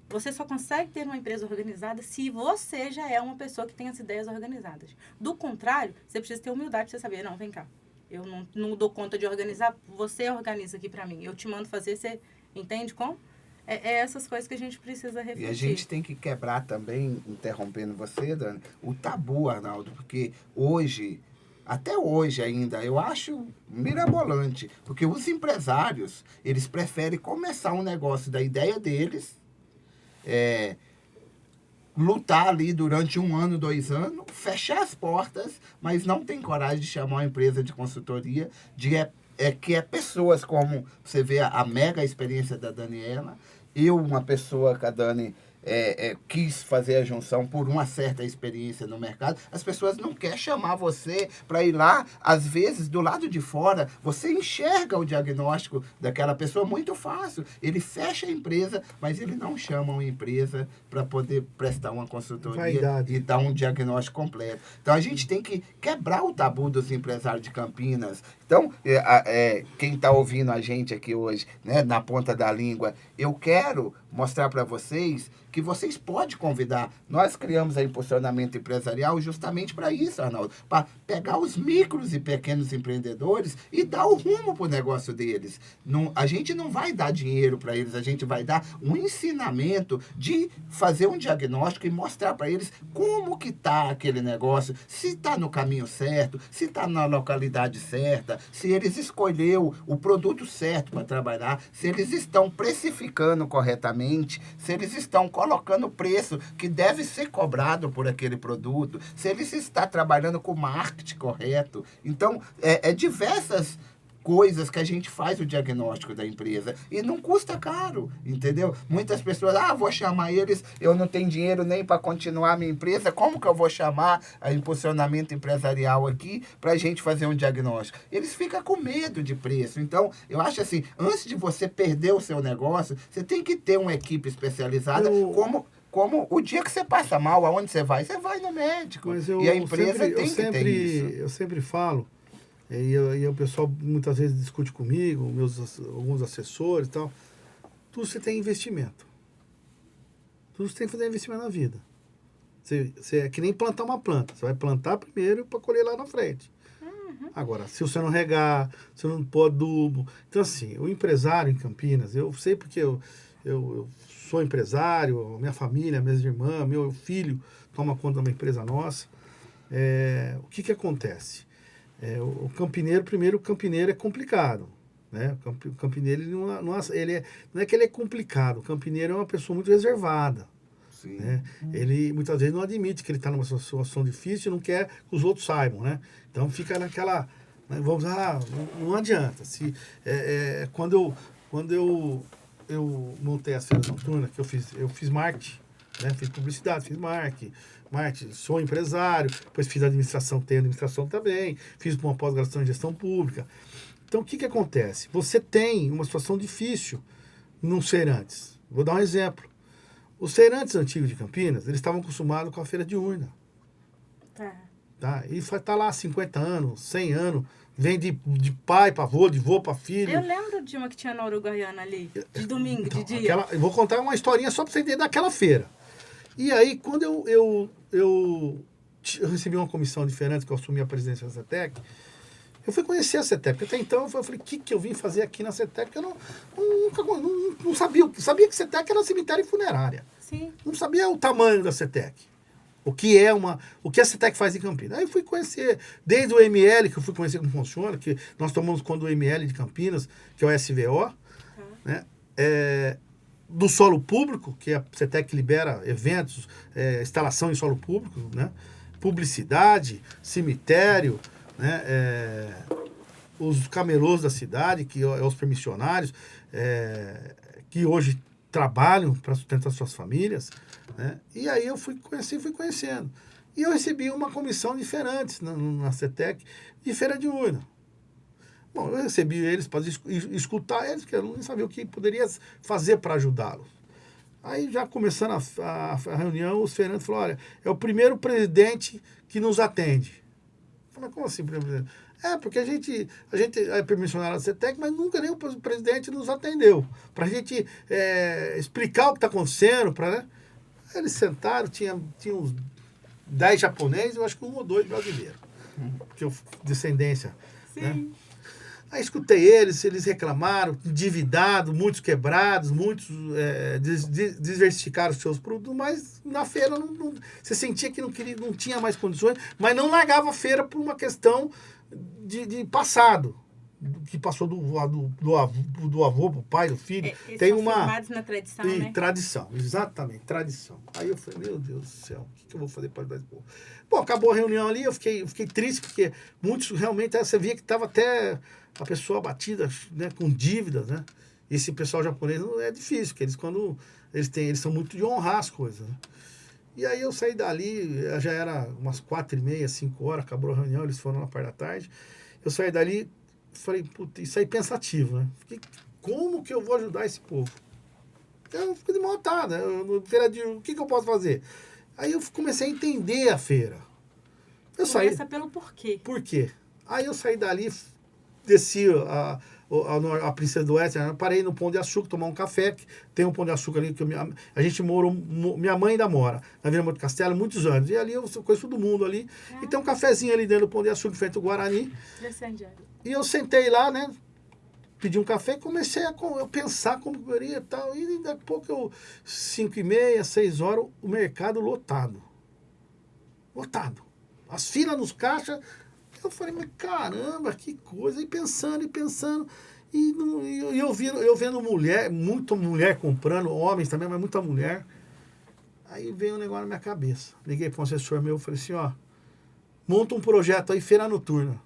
Você só consegue ter uma empresa organizada se você já é uma pessoa que tem as ideias organizadas. Do contrário, você precisa ter humildade para você saber, não, vem cá, eu não dou conta de organizar, você organiza aqui para mim. Eu te mando fazer, você entende como? Essas coisas que a gente precisa refletir. E a gente tem que quebrar também, interrompendo você, Dani, o tabu, Arnaldo, porque hoje, até hoje ainda, eu acho mirabolante, porque os empresários, eles preferem começar um negócio da ideia deles, lutar ali durante 1 ano, 2 anos, fechar as portas, mas não tem coragem de chamar uma empresa de consultoria, que é pessoas como você vê a mega experiência da Daniela, uma pessoa que a Dani quis fazer a junção por uma certa experiência no mercado. As pessoas não querem chamar você para ir lá, às vezes do lado de fora, você enxerga o diagnóstico daquela pessoa muito fácil. Ele fecha a empresa, mas ele não chama uma empresa para poder prestar uma consultoria e dar um diagnóstico completo. Então a gente tem que quebrar o tabu dos empresários de Campinas. Então, quem está ouvindo a gente aqui hoje, né, na ponta da língua, eu quero mostrar para vocês que vocês podem convidar. Nós criamos a Impulsionamento Empresarial justamente para isso, Arnaldo, para pegar os micros e pequenos empreendedores e dar o rumo para o negócio deles. A gente não vai dar dinheiro para eles, a gente vai dar um ensinamento de fazer um diagnóstico e mostrar para eles como que está aquele negócio, se está no caminho certo, se está na localidade certa, se eles escolheram o produto certo para trabalhar, se eles estão precificando corretamente, se eles estão colocando o preço que deve ser cobrado por aquele produto, se ele se está trabalhando com o marketing correto. Então, diversas coisas que a gente faz o diagnóstico da empresa e não custa caro, entendeu? Muitas pessoas, vou chamar eles, eu não tenho dinheiro nem para continuar a minha empresa, como que eu vou chamar a impulsionamento empresarial aqui para a gente fazer um diagnóstico? Eles ficam com medo de preço. Então, eu acho assim, antes de você perder o seu negócio, você tem que ter uma equipe especializada como o dia que você passa mal, aonde você vai no médico. E a empresa tem que ter isso. Eu sempre falo, e o pessoal muitas vezes discute comigo, alguns assessores e tal. Tudo você tem investimento. Tudo você tem que fazer investimento na vida. Você é que nem plantar uma planta. Você vai plantar primeiro para colher lá na frente. Agora, se você não regar, se não pôr adubo... Então, assim, o empresário em Campinas, eu sei porque eu sou empresário, minha família, minhas irmãs, meu filho toma conta de uma empresa nossa. O que acontece? O campineiro, primeiro, o campineiro é complicado, né? O campineiro, não é que ele é complicado, o campineiro é uma pessoa muito reservada. Sim. Né? Ele, muitas vezes, não admite que ele está numa situação difícil e não quer que os outros saibam, né? Então, fica naquela... Né? Não adianta. Quando eu montei as feiras noturnas, que eu fiz marketing, né? Fiz publicidade, fiz marketing, sou empresário, depois fiz tenho administração também, fiz uma pós-graduação em gestão pública. Então, o que acontece? Você tem uma situação difícil nos feirantes. Vou dar um exemplo. Os feirantes antigos de Campinas, eles estavam acostumados com a feira diurna. Tá? E está lá há 50 anos, 100 anos, vem de pai para avô, de avô para filho. Eu lembro de uma que tinha na Uruguaiana ali, de domingo, de dia. Eu vou contar uma historinha só para você entender daquela feira. E aí, quando eu recebi uma comissão de feirantes, que eu assumi a presidência da CETEC, eu fui conhecer a CETEC, porque até então eu falei, o que eu vim fazer aqui na CETEC? Eu não sabia. Eu sabia que CETEC era cemitério e funerária. Sim. Não sabia o tamanho da CETEC. O que a CETEC faz em Campinas. Aí eu fui conhecer, desde o ML, que eu fui conhecer como funciona, que nós tomamos conta do ML de Campinas, que é o SVO, né? Do solo público, que a CETEC libera eventos, instalação em solo público, né? Publicidade, cemitério, né? Os camelôs da cidade, que é os permissionários, que hoje trabalham para sustentar suas famílias, né? E aí eu fui conhecendo. E eu recebi uma comissão de feirantes na CETEC, de feira diurna. Bom, eu recebi eles para escutar eles, porque eu não sabia o que poderia fazer para ajudá-los. Aí, já começando a reunião, os feirantes falaram, olha, é o primeiro presidente que nos atende. Eu falei, como assim, presidente? Porque a gente é permissionário da CETEC, mas nunca nem o presidente nos atendeu. Para a gente explicar o que está acontecendo. Né? Aí eles sentaram, tinha uns 10 japoneses, eu acho que 1 ou 2 brasileiros. Descendência. Sim. Né? Aí escutei eles reclamaram, endividados, muitos quebrados, muitos diversificaram os seus produtos, mas na feira você sentia que não tinha mais condições, mas não largava a feira por uma questão de passado, que passou do avô para o pai, do filho. Tem uma formados na tradição, né? Tradição, exatamente, tradição. Aí eu falei, meu Deus do céu, o que eu vou fazer para ajudar esse povo? Bom, acabou a reunião ali, eu fiquei triste, porque muitos realmente, você via que estava até a pessoa abatida, né, com dívidas, né? Esse pessoal japonês não é difícil, porque eles são muito de honrar as coisas, né? E aí eu saí dali, já era umas 4h30, 5 horas, acabou a reunião, eles foram na parte da tarde. Eu saí dali, falei, puta, isso aí pensativo, né? Fiquei, como que eu vou ajudar esse povo? Eu fico desmontado, né? O que eu posso fazer? Aí eu comecei a entender a feira. Começa pelo porquê. Por quê? Aí eu saí dali, desci a Princesa do Oeste, parei no Pão de Açúcar, tomar um café, tem um Pão de Açúcar ali, que a gente morou, minha mãe ainda mora, na Vila Monte Castelo, muitos anos, e ali eu conheço todo mundo ali, e tem um cafezinho ali dentro do Pão de Açúcar, feito o Guarani, e eu sentei lá, né, pedi um café e comecei a pensar como eu iria e tal, e daqui a pouco 5h30, 6 horas, o mercado lotado, as filas nos caixas. Eu falei, mas caramba, que coisa. E pensando. E eu vendo muita mulher comprando, homens também, mas muita mulher. Aí veio um negócio na minha cabeça. Liguei para um assessor meu e falei assim, ó, monta um projeto aí, feira noturna.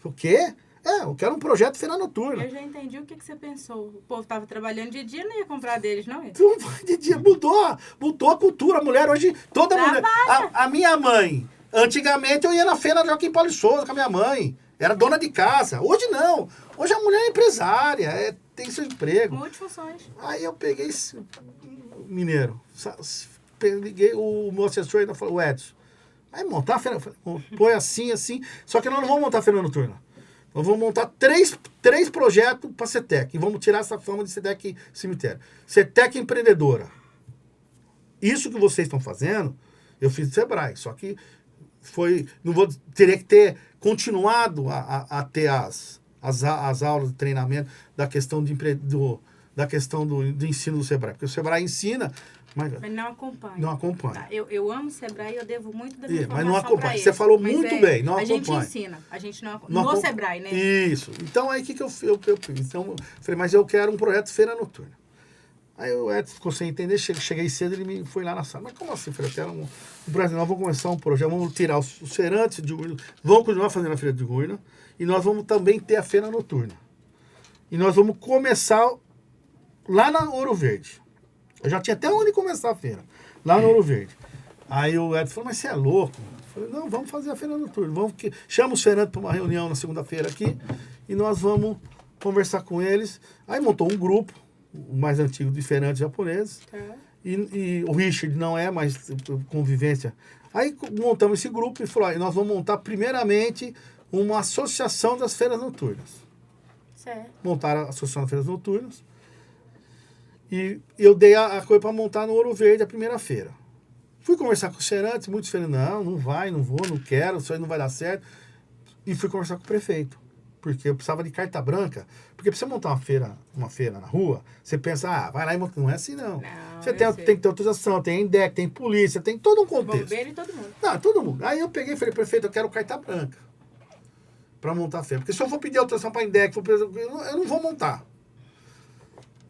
O quê? Eu quero um projeto de feira noturna. Eu já entendi o que você pensou. O povo estava trabalhando de dia, não ia comprar deles, não ia? De dia mudou a cultura. A mulher hoje, toda mulher. A minha mãe, antigamente eu ia na feira de Joaquim Paulo de Souza com a minha mãe. Era dona de casa. Hoje não. Hoje a mulher é empresária, tem seu emprego. Multifunções. Aí eu peguei esse mineiro. Liguei o meu assessor ainda falou, o Edson, vai montar a feira. Põe assim. Só que nós não vamos montar a feira noturna. Nós vamos montar três projetos para a CETEC. E vamos tirar essa fama de CETEC cemitério. CETEC empreendedora. Isso que vocês estão fazendo, eu fiz do Sebrae. Só que teria que ter continuado a ter as aulas de treinamento da questão do ensino do Sebrae. Porque o Sebrae ensina, mas não acompanha. Não acompanha. Tá, eu amo o Sebrae e eu devo muito da minha mas não formação acompanha. pra Você eles. falou Mas muito bem, não a acompanha. gente ensina, a gente não no Sebrae, né? Isso. Então aí o que eu fiz? Então, eu falei, mas eu quero um projeto de feira noturna. Aí o Edson ficou sem entender, cheguei cedo, ele foi lá na sala. Mas como assim? Eu falei, eu quero um projeto, nós vamos começar um projeto, vamos tirar os feirantes de urna, vamos continuar fazendo a feira de urna, e nós vamos também ter a feira noturna. E nós vamos começar lá na Ouro Verde. Eu já tinha até onde começar a feira, lá no Ouro Verde. Aí o Edson falou, mas você é louco? Eu falei, não, vamos fazer a feira noturna. Chama os feirantes para uma reunião na segunda-feira aqui, e nós vamos conversar com eles. Aí montou um grupo, o mais antigo de feirantes japoneses, e o Richard não é mais convivência. Aí montamos esse grupo e falou, nós vamos montar primeiramente uma associação das feiras noturnas. Certo. Montaram a associação das feiras noturnas e eu dei a coisa para montar no Ouro Verde a primeira feira. Fui conversar com os feirantes, muitos feirantes, não vai, não vou, não quero, isso aí não vai dar certo. E fui conversar com o prefeito. Porque eu precisava de carta branca. Porque para você montar uma feira na rua, você pensa, vai lá e monta. Não é assim, não. Você tem que ter autorização, tem INDEC, tem polícia, tem todo um contexto. Bombeiro e todo mundo. Não, todo mundo. Aí eu peguei e falei, prefeito, eu quero carta branca para montar a feira. Porque se eu for pedir autorização para INDEC, eu não vou montar.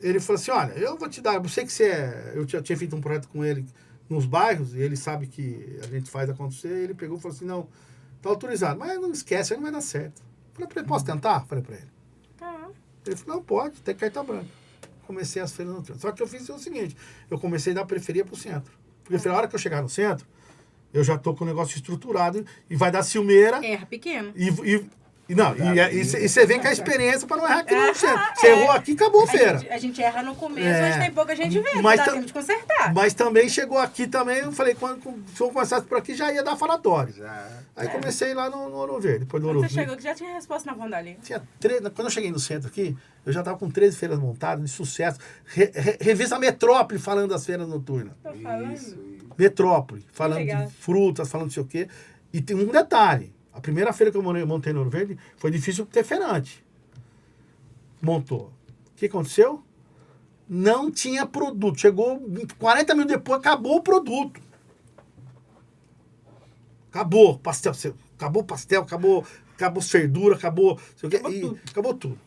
Ele falou assim, olha, eu vou te dar, eu sei que eu já tinha feito um projeto com ele nos bairros, e ele sabe que a gente faz acontecer, ele pegou e falou assim, não, tá autorizado, mas não esquece, aí não vai dar certo. Falei pra ele, posso tentar? Falei pra ele. Ele falou, não, pode, tem carta branca. Comecei as feiras noturnas. Só que eu fiz o seguinte, eu comecei a dar preferência pro centro. Porque eu falei, a hora que eu chegar no centro, eu já tô com o negócio estruturado e vai dar ciumeira. Erra pequeno. E você vem com a experiência para não errar aqui no centro. Você errou aqui, acabou a feira. A gente erra no começo, mas tem pouca gente vendo, mas dá tempo de consertar. Mas também chegou aqui também, eu falei, se eu começasse por aqui, já ia dar falatório. Aí comecei lá no Ouro Verde. Depois do Ouro Verde. Você chegou que já tinha resposta na ponta ali. Quando eu cheguei no centro aqui, eu já estava com 13 feiras montadas, de sucesso. Revista Metrópole falando das feiras noturnas. Tô falando. Metrópole, falando de frutas, falando não sei o quê. E tem um detalhe. A primeira feira que eu montei no Ouro Verde foi difícil ter feirante. Montou. O que aconteceu? Não tinha produto. Chegou 40 minutos depois, acabou o produto. Acabou pastel, acabou verdura, acabou tudo.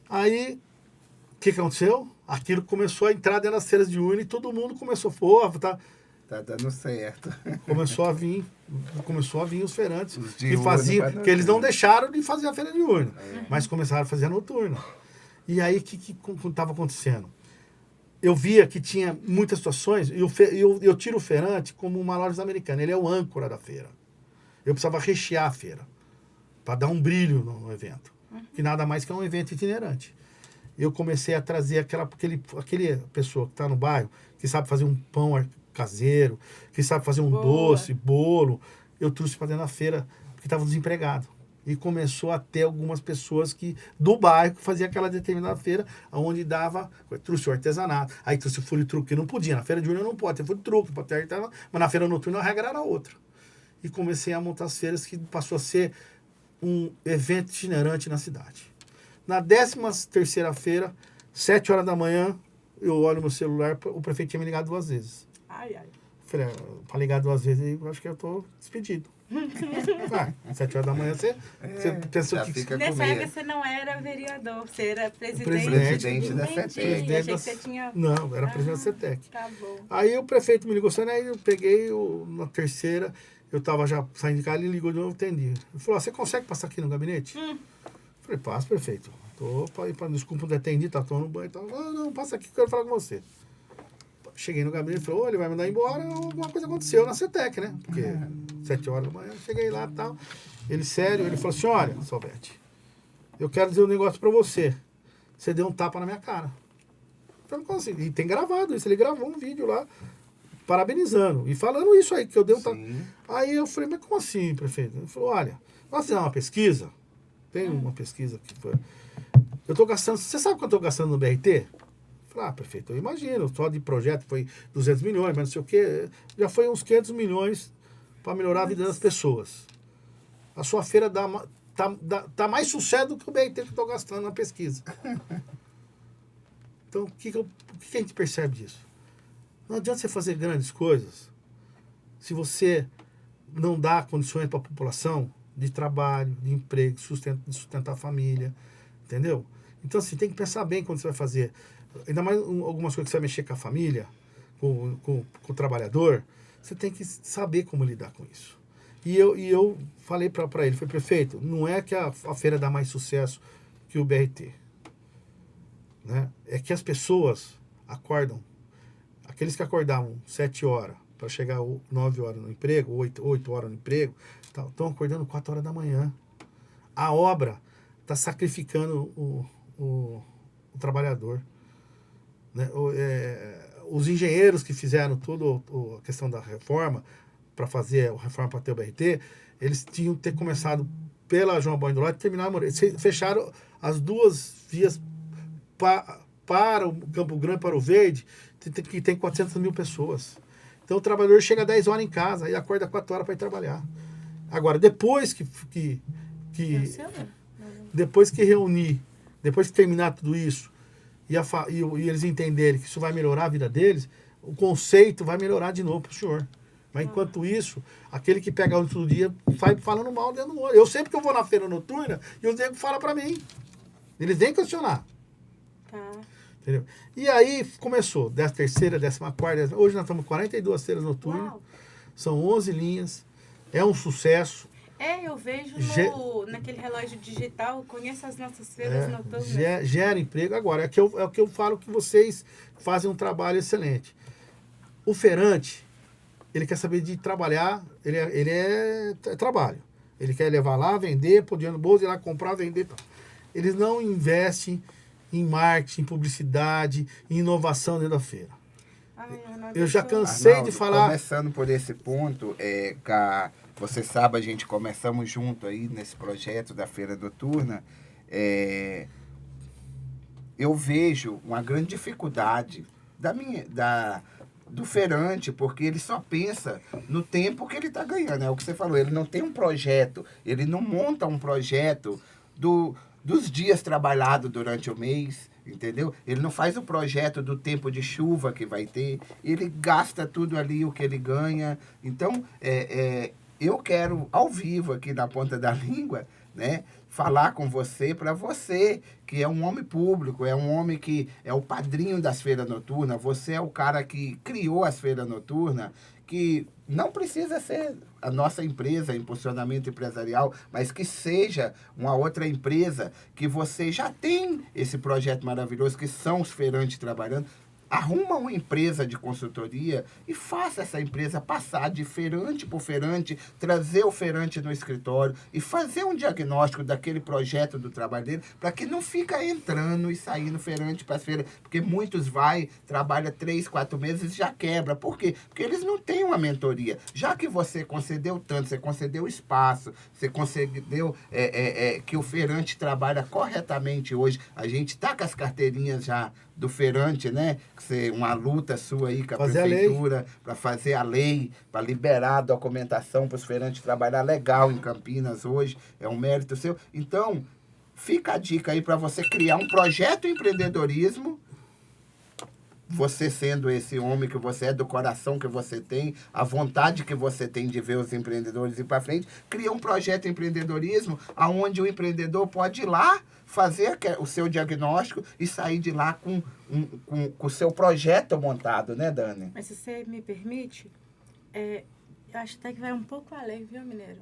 Aí, o que aconteceu? Aquilo começou a entrar dentro das feiras de urna e todo mundo começou, tá dando certo. Começou a vir os feirantes que faziam, que eles não deixaram de fazer a feira de urna, mas começaram a fazer a noturna. E aí, o que estava acontecendo? Eu via que tinha muitas situações, e eu tiro o feirante como uma loja americana, ele é o âncora da feira. Eu precisava rechear a feira, para dar um brilho no evento, que nada mais que é um evento itinerante. Eu comecei a trazer aquele pessoa que está no bairro, que sabe fazer um pão caseiro, que sabe fazer um doce, bolo. Eu trouxe para dentro da feira, porque estava desempregado. E começou a ter algumas pessoas do bairro que fazia aquela determinada feira, onde trouxe o artesanato, aí trouxe o furo-truque, que não podia. Na feira de urna não pode ter furo-truque, pode ter artesanato, mas na feira noturna a regra era outra. E comecei a montar as feiras que passou a ser um evento itinerante na cidade. Na 13ª feira, 7 horas da manhã, eu olho no celular, o prefeito tinha me ligado 2 vezes. Ai. Falei, para ligar 2 vezes, eu acho que eu tô despedido. Ah, 7 horas da manhã você pensou já que... fica com Nessa época medo. você não era vereador, você era presidente. Presidente da Entendi, CETEC. achei que você tinha... Não, era presidente da CETEC. Tá bom. Aí o prefeito me ligou, aí eu peguei na terceira, eu tava já saindo de casa, ele ligou de novo, entendi. Ele falou, você consegue passar aqui no gabinete? Falei, passa, prefeito. Tô desculpa, não atendi, tá tomando banho e tal. Não, passa aqui que eu quero falar com você. Cheguei no gabinete e falou, ele vai mandar embora, alguma coisa aconteceu na CETEC, né? Porque 7 horas da manhã, cheguei lá e tal. Ele, sério, ele falou assim, olha, Salvete, eu quero dizer um negócio pra você. Você deu um tapa na minha cara. Eu falei, como assim? E tem gravado isso, ele gravou um vídeo lá, parabenizando, e falando isso aí, que eu dei um tapa. Aí eu falei, mas como assim, prefeito? Ele falou, olha, nós fizemos uma pesquisa, tem uma pesquisa que foi... Eu tô gastando, você sabe quanto eu tô gastando no BRT? Falei, prefeito, eu imagino, só de projeto foi 200 milhões, mas não sei o quê, já foi uns 500 milhões para melhorar a vida das pessoas. A sua feira tá mais sucesso do que o BRT que eu estou gastando na pesquisa. Então, o que a gente percebe disso? Não adianta você fazer grandes coisas se você não dá condições para a população de trabalho, de emprego, de sustentar a família, entendeu? Então, assim, tem que pensar bem quando você vai fazer. Ainda mais algumas coisas que você vai mexer com a família, com o trabalhador, você tem que saber como lidar com isso. E eu falei para ele, falei, prefeito, não é que a feira dá mais sucesso que o BRT. Né? É que as pessoas acordam, aqueles que acordavam 7 horas para chegar 9 horas no emprego, 8 horas no emprego, estão acordando 4 horas da manhã. A obra está sacrificando o trabalhador. Né? Os engenheiros que fizeram toda a questão da reforma, para fazer a reforma para ter o BRT, eles tinham que ter começado pela João Bosco do Lorde e terminaram. Eles fecharam as duas vias para o Campo Grande, para o Verde, que tem 400 mil pessoas. Então o trabalhador chega 10 horas em casa e acorda 4 horas para ir trabalhar. Agora, depois que reunir, depois que terminar tudo isso, e eles entenderem que isso vai melhorar a vida deles, o conceito vai melhorar de novo para o senhor. Mas enquanto isso, aquele que pega o todo dia sai falando mal dentro do olho. Eu sempre que eu vou na feira noturna, e os negros falam para mim. Eles vêm questionar. Tá. Entendeu? E aí começou, 13ª, 14ª, hoje nós estamos com 42 feiras noturnas. Uau. São 11 linhas, é um sucesso. Eu vejo naquele relógio digital, conheço as nossas feiras noturnas. Gera emprego. Agora, é o que eu falo que vocês fazem um trabalho excelente. O feirante, ele quer saber de trabalhar, ele é trabalho. Ele quer levar lá, vender, pôr dinheiro no bolso, ir lá comprar, vender. Tal. Eles não investem em marketing, em publicidade, em inovação dentro da feira. Eu já cansei Arnaldo, de falar... Começando por esse ponto, você sabe, a gente começamos junto aí nesse projeto da Feira Noturna, eu vejo uma grande dificuldade do feirante, porque ele só pensa no tempo que ele está ganhando. É o que você falou, ele não tem um projeto, ele não monta um projeto dos dias trabalhados durante o mês, entendeu? Ele não faz o projeto do tempo de chuva que vai ter, ele gasta tudo ali o que ele ganha. Então, eu quero, ao vivo aqui na ponta da língua, né, falar com você, para você, que é um homem público, é um homem que é o padrinho das feiras noturnas, você é o cara que criou as feiras noturnas, que não precisa ser a nossa empresa, impulsionamento empresarial, mas que seja uma outra empresa, que você já tem esse projeto maravilhoso, que são os feirantes trabalhando. Arruma uma empresa de consultoria e faça essa empresa passar de feirante por feirante, trazer o feirante no escritório e fazer um diagnóstico daquele projeto do trabalho dele, para que não fica entrando e saindo feirante para as feiras, porque muitos trabalha 3, 4 meses e já quebra. Por quê? Porque eles não têm uma mentoria. Já que você concedeu tanto, você concedeu espaço, você concedeu que o feirante trabalha corretamente hoje, a gente está com as carteirinhas já do feirante, né? Uma luta sua aí com a prefeitura para fazer a lei, para liberar a documentação para os feirantes trabalhar legal em Campinas hoje, é um mérito seu. Então, fica a dica aí para você criar um projeto de empreendedorismo você sendo esse homem que você é, do coração que você tem, a vontade que você tem de ver os empreendedores ir para frente, cria um projeto de empreendedorismo onde o empreendedor pode ir lá fazer o seu diagnóstico e sair de lá com o seu projeto montado, né, Dani? Mas se você me permite, eu acho até que vai um pouco além, viu, Mineiro?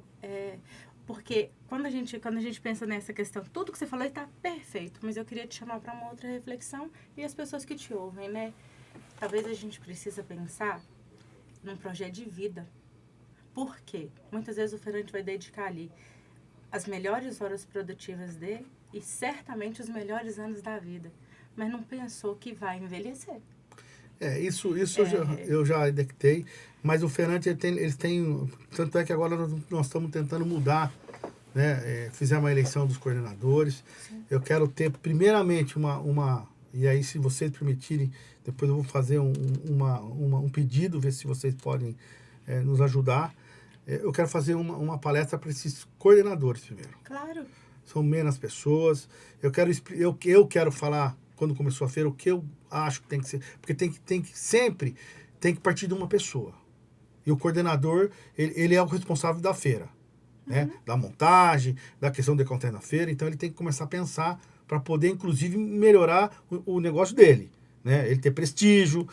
Porque quando a gente pensa nessa questão, tudo que você falou está perfeito, mas eu queria te chamar para uma outra reflexão e as pessoas que te ouvem, né? Talvez a gente precisa pensar num projeto de vida. Por quê? Muitas vezes o feirante vai dedicar ali as melhores horas produtivas dele e certamente os melhores anos da vida, mas não pensou que vai envelhecer. Isso eu já detectei, mas o feirante ele tem, tanto é que agora nós estamos tentando mudar, né? Fizemos a eleição dos coordenadores. Sim. Eu quero ter primeiramente e aí se vocês permitirem, depois eu vou fazer um pedido, ver se vocês podem nos ajudar. Eu quero fazer uma palestra para esses coordenadores primeiro. Claro. São menos pessoas. Eu quero falar, quando começou a feira, o que eu acho que tem que ser. Porque sempre tem que partir de uma pessoa. E o coordenador, ele é o responsável da feira. Né? Da montagem, da questão de conter na feira. Então ele tem que começar a pensar para poder, inclusive, melhorar o negócio dele. Né? Ele ter prestígio,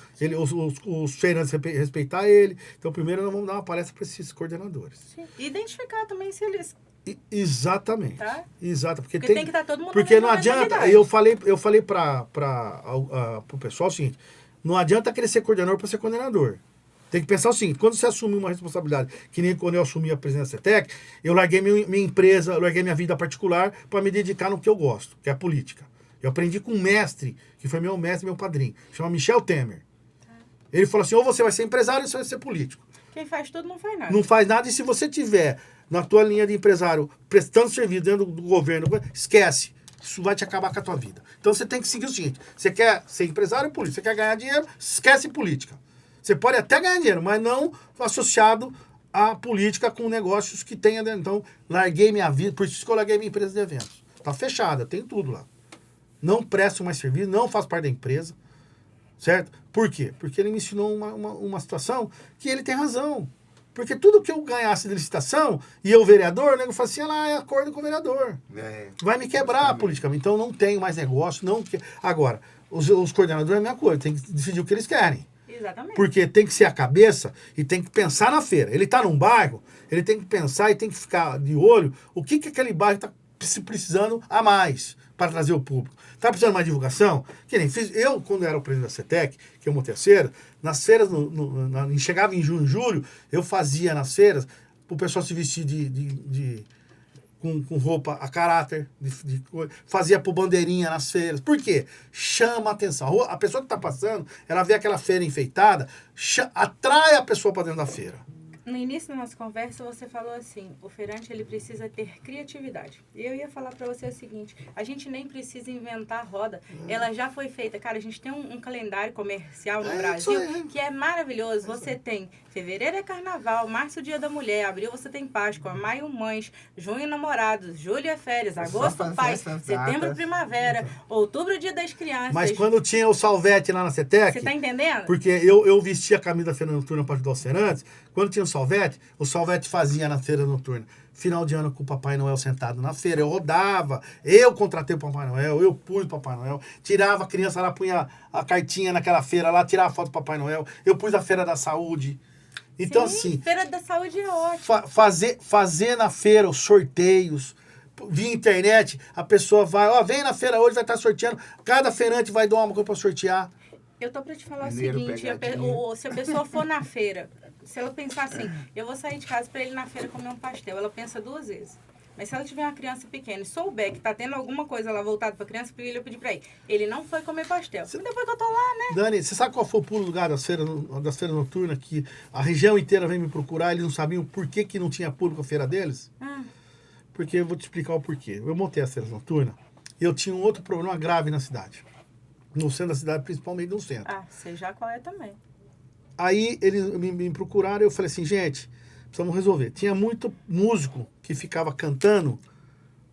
os feirantes respeitar ele. Então, primeiro nós vamos dar uma palestra para esses coordenadores. Sim. Identificar também se eles... Exatamente. Tá? Exato. Porque tem que estar todo mundo porque não adianta. Eu falei para o pessoal o seguinte: não adianta querer ser coordenador para ser coordenador. Tem que pensar o seguinte: quando você assume uma responsabilidade, que nem quando eu assumi a presidência da CETEC, eu larguei minha empresa, eu larguei minha vida particular para me dedicar no que eu gosto, que é a política. Eu aprendi com um mestre, que foi meu mestre, meu padrinho, chama Michel Temer. Ele falou assim: ou você vai ser empresário ou você vai ser político. Quem faz tudo não faz nada. Não faz nada, e se você tiver na tua linha de empresário prestando serviço dentro do governo, esquece. Isso vai te acabar com a tua vida. Então você tem que seguir o seguinte: você quer ser empresário ou político? Você quer ganhar dinheiro? Esquece política. Você pode até ganhar dinheiro, mas não associado à política com negócios que tenha dentro. Então, larguei minha vida, por isso que eu larguei minha empresa de eventos. Tá fechada, tem tudo lá. Não presto mais serviço, não faço parte da empresa. Certo? Por quê? Porque ele me ensinou uma situação que ele tem razão. Porque tudo que eu ganhasse de licitação, e eu vereador, né, eu falo assim: é acordo com o vereador. Vai me quebrar politicamente. Então não tenho mais negócio. Agora, os coordenadores é a mesma coisa, tem que decidir o que eles querem. Exatamente. Porque tem que ser a cabeça e tem que pensar na feira. Ele está num bairro, ele tem que pensar e tem que ficar de olho o que aquele bairro está precisando a mais para trazer o público. Está precisando de mais divulgação? Que nem fiz. Eu, quando era o presidente da CETEC, que é uma terceira, nas feiras, chegava em junho, julho, eu fazia nas feiras o pessoal se vestir com roupa a caráter, fazia por bandeirinha nas feiras. Por quê? Chama a atenção. A pessoa que está passando, ela vê aquela feira enfeitada, atrai a pessoa para dentro da feira. No início da nossa conversa, você falou assim: o feirante ele precisa ter criatividade. E eu ia falar para você o seguinte: a gente nem precisa inventar a roda. Ela já foi feita. Cara, a gente tem um calendário comercial no Brasil que é maravilhoso. Você tem fevereiro é carnaval, março dia da mulher, abril você tem Páscoa, maio mães, junho namorados, julho é férias, agosto pais, setembro primavera, outubro dia das crianças. Mas quando tinha o Salvete lá na CETEC... Você tá entendendo? Porque eu vestia a camisa da feira noturna para ajudar os feirantes. Quando tinha o Salvete fazia na feira noturna. Final de ano com o Papai Noel sentado na feira. Eu rodava, eu contratei o Papai Noel, eu pus o Papai Noel, tirava a criança lá, punha a cartinha naquela feira lá, tirava a foto do Papai Noel. Eu pus a Feira da Saúde. Então, sim, assim... Feira da Saúde é ótimo. Fazer na feira os sorteios, via internet, a pessoa vai, vem na feira hoje, vai estar sorteando, cada feirante vai dar uma coisa para sortear. Eu tô para te falar o seguinte: se a pessoa for na feira, se ela pensar assim, eu vou sair de casa para ir na feira comer um pastel, ela pensa 2 vezes. Mas se ela tiver uma criança pequena e souber que tá tendo alguma coisa lá voltada pra criança, eu pedi pra ele não foi comer pastel. Depois que eu tô lá, né? Dani, você sabe qual foi o pulo do gato das feiras noturnas, que a região inteira vem me procurar, eles não sabiam por que não tinha público a feira deles? Porque eu vou te explicar o porquê. Eu montei as feiras noturnas e eu tinha um outro problema grave na cidade. No centro da cidade, principalmente no centro. Sei já qual é também. Aí eles me procuraram e eu falei assim: gente, precisamos resolver. Tinha muito músico que ficava cantando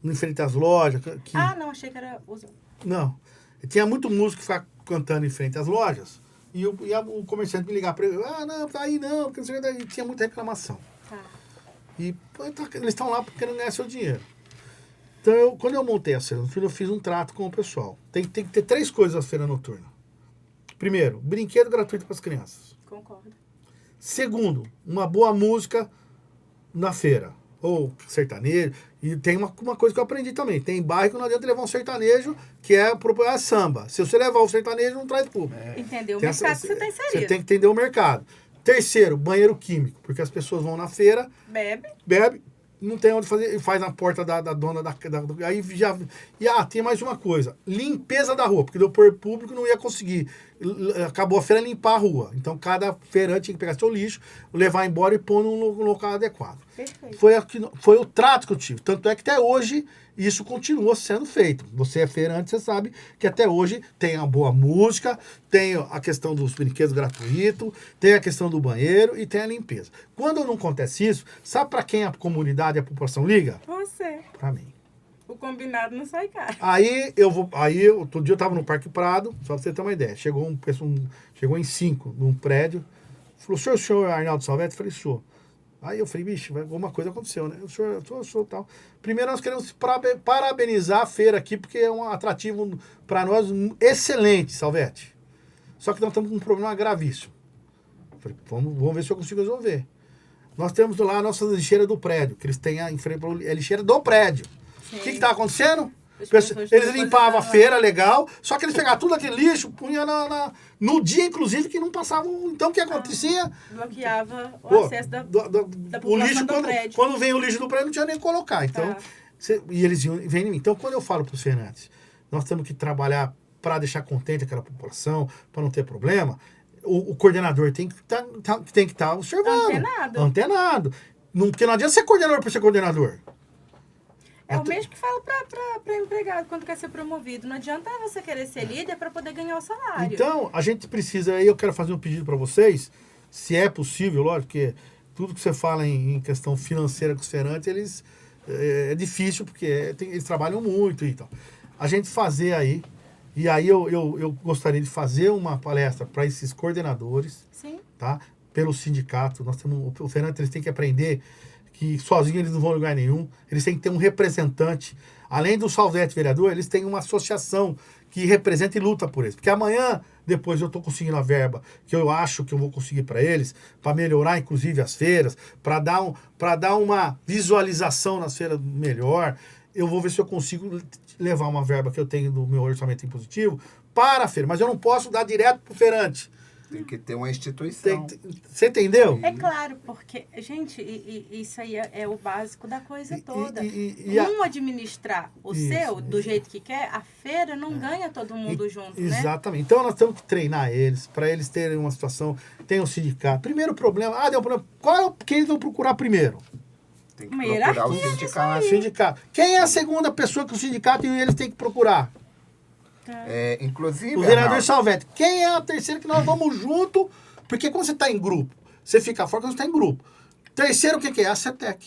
em frente às lojas. Não, achei que era... Não. Tinha muito músico que ficava cantando em frente às lojas, E o comerciante me ligar para ele, não, tá aí não, porque não sei o que, daí tinha muita reclamação. Tá. E eles estão lá porque querem ganhar seu dinheiro. Então, quando eu montei a feira noturna, eu fiz um trato com o pessoal. Tem que ter 3 coisas na feira noturna. Primeiro, brinquedo gratuito para as crianças. Concordo. Segundo, uma boa música na feira. Ou sertanejo. E tem uma coisa que eu aprendi também. Tem bairro que não adianta levar um sertanejo, que é samba. Se você levar o sertanejo, não traz público. Entendeu o Tem mercado que você está inserido. Você tem que entender o mercado. Terceiro, banheiro químico. Porque as pessoas vão na feira, bebe, não tem onde fazer, faz na porta da dona aí já. E tem mais uma coisa: limpeza da rua, porque o poder público não ia conseguir. Acabou a feira limpar a rua. Então cada feirante tinha que pegar seu lixo, levar embora e pôr num local adequado. Perfeito. Foi o trato que eu tive. Tanto é que até hoje isso continua sendo feito. Você é feirante, você sabe que até hoje tem a boa música, tem a questão dos brinquedos gratuitos, tem a questão do banheiro e tem a limpeza. Quando não acontece isso, sabe para quem a comunidade e a população liga? Você. Para mim. O combinado não sai caro. Aí, outro dia eu tava no Parque Prado, só pra você ter uma ideia. Chegou em 5 num prédio. Falou, o senhor é Arnaldo Salvetti? Eu falei, sou. Aí eu falei, bicho, alguma coisa aconteceu, né? O senhor tal. Primeiro nós queremos parabenizar a feira aqui, porque é um atrativo para nós excelente, Salvetti. Só que nós estamos com um problema gravíssimo. Eu falei, vamos ver se eu consigo resolver. Nós temos lá a nossa lixeira do prédio, que eles têm a lixeira do prédio. O que está acontecendo? Eles limpavam a feira, legal, só que eles pegavam tudo aquele lixo, punham no dia, inclusive, que não passavam. Então, o que acontecia? Bloqueava o acesso da o lixo, do prédio. quando vem o lixo do prédio, não tinha nem que colocar. Então, e eles vêm em mim. Então, quando eu falo para os feirantes, nós temos que trabalhar para deixar contente aquela população, para não ter problema, o coordenador tem que estar observando. Antenado. Porque não adianta ser coordenador por ser coordenador. É o mesmo que falo para empregado quando quer ser promovido. Não adianta você querer ser líder para poder ganhar o salário. Então, a gente precisa, aí eu quero fazer um pedido para vocês, se é possível, lógico, porque tudo que você fala em questão financeira com os feirantes, é difícil, porque eles trabalham muito e tal. A gente fazer aí, e aí eu gostaria de fazer uma palestra para esses coordenadores, sim, tá? Pelo sindicato. Nós temos, o feirante, eles têm que aprender que sozinhos eles não vão a lugar nenhum, eles têm que ter um representante. Além do Salvetti vereador, eles têm uma associação que representa e luta por eles. Porque amanhã, depois eu estou conseguindo a verba que eu acho que eu vou conseguir para eles, para melhorar inclusive as feiras, para dar uma visualização nas feiras melhor, eu vou ver se eu consigo levar uma verba que eu tenho do meu orçamento impositivo para a feira. Mas eu não posso dar direto para o feirante. Tem que ter uma instituição. Você entendeu? É claro, porque, gente, isso aí é o básico da coisa toda. Administrar o seu do jeito que quer, a feira não ganha todo mundo junto, né? Exatamente. Então nós temos que treinar eles, para eles terem uma situação, tem um sindicato. Primeiro problema, deu problema. Quem eles vão procurar primeiro? Tem que procurar o sindicato. Quem é a segunda pessoa que o sindicato e eles têm que procurar? Inclusive, o vereador Salvetti. Quem é a terceira que nós vamos junto? Porque quando você está em grupo, você fica fora quando você está em grupo. Terceiro, o que é? A CETEC.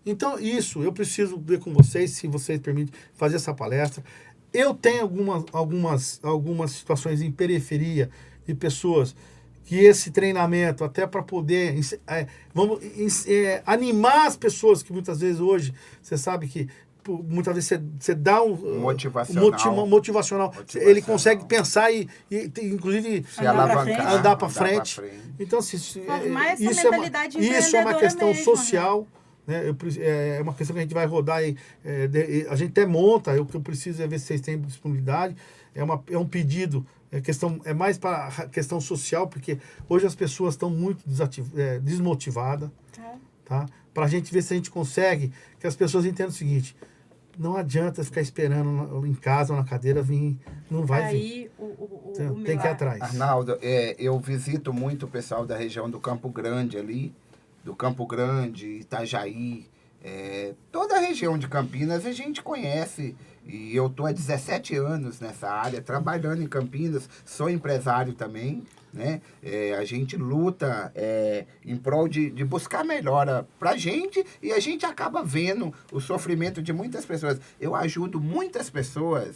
Então, isso, eu preciso ver com vocês, se vocês permitem, fazer essa palestra. Eu tenho algumas situações em periferia de pessoas que esse treinamento, até para poder animar as pessoas, que muitas vezes hoje, você sabe que muitas vezes você dá um motivacional. Ele consegue pensar e inclusive andar para frente. Então, assim, isso é uma questão social. Né? É uma questão que a gente vai rodar e a gente até monta. O que eu preciso é ver se vocês têm disponibilidade. É um pedido. É mais para a questão social, porque hoje as pessoas estão muito desmotivadas. Tá? Para a gente ver se a gente consegue que as pessoas entendam o seguinte: não adianta ficar esperando em casa ou na cadeira vir, não vai vir. Tem que ir atrás. Arnaldo, eu visito muito o pessoal da região do Campo Grande ali, do Campo Grande, Itajaí, toda a região de Campinas a gente conhece. E eu estou há 17 anos nessa área, trabalhando em Campinas, sou empresário também, né? A gente luta em prol de buscar melhora para a gente e a gente acaba vendo o sofrimento de muitas pessoas. Eu ajudo muitas pessoas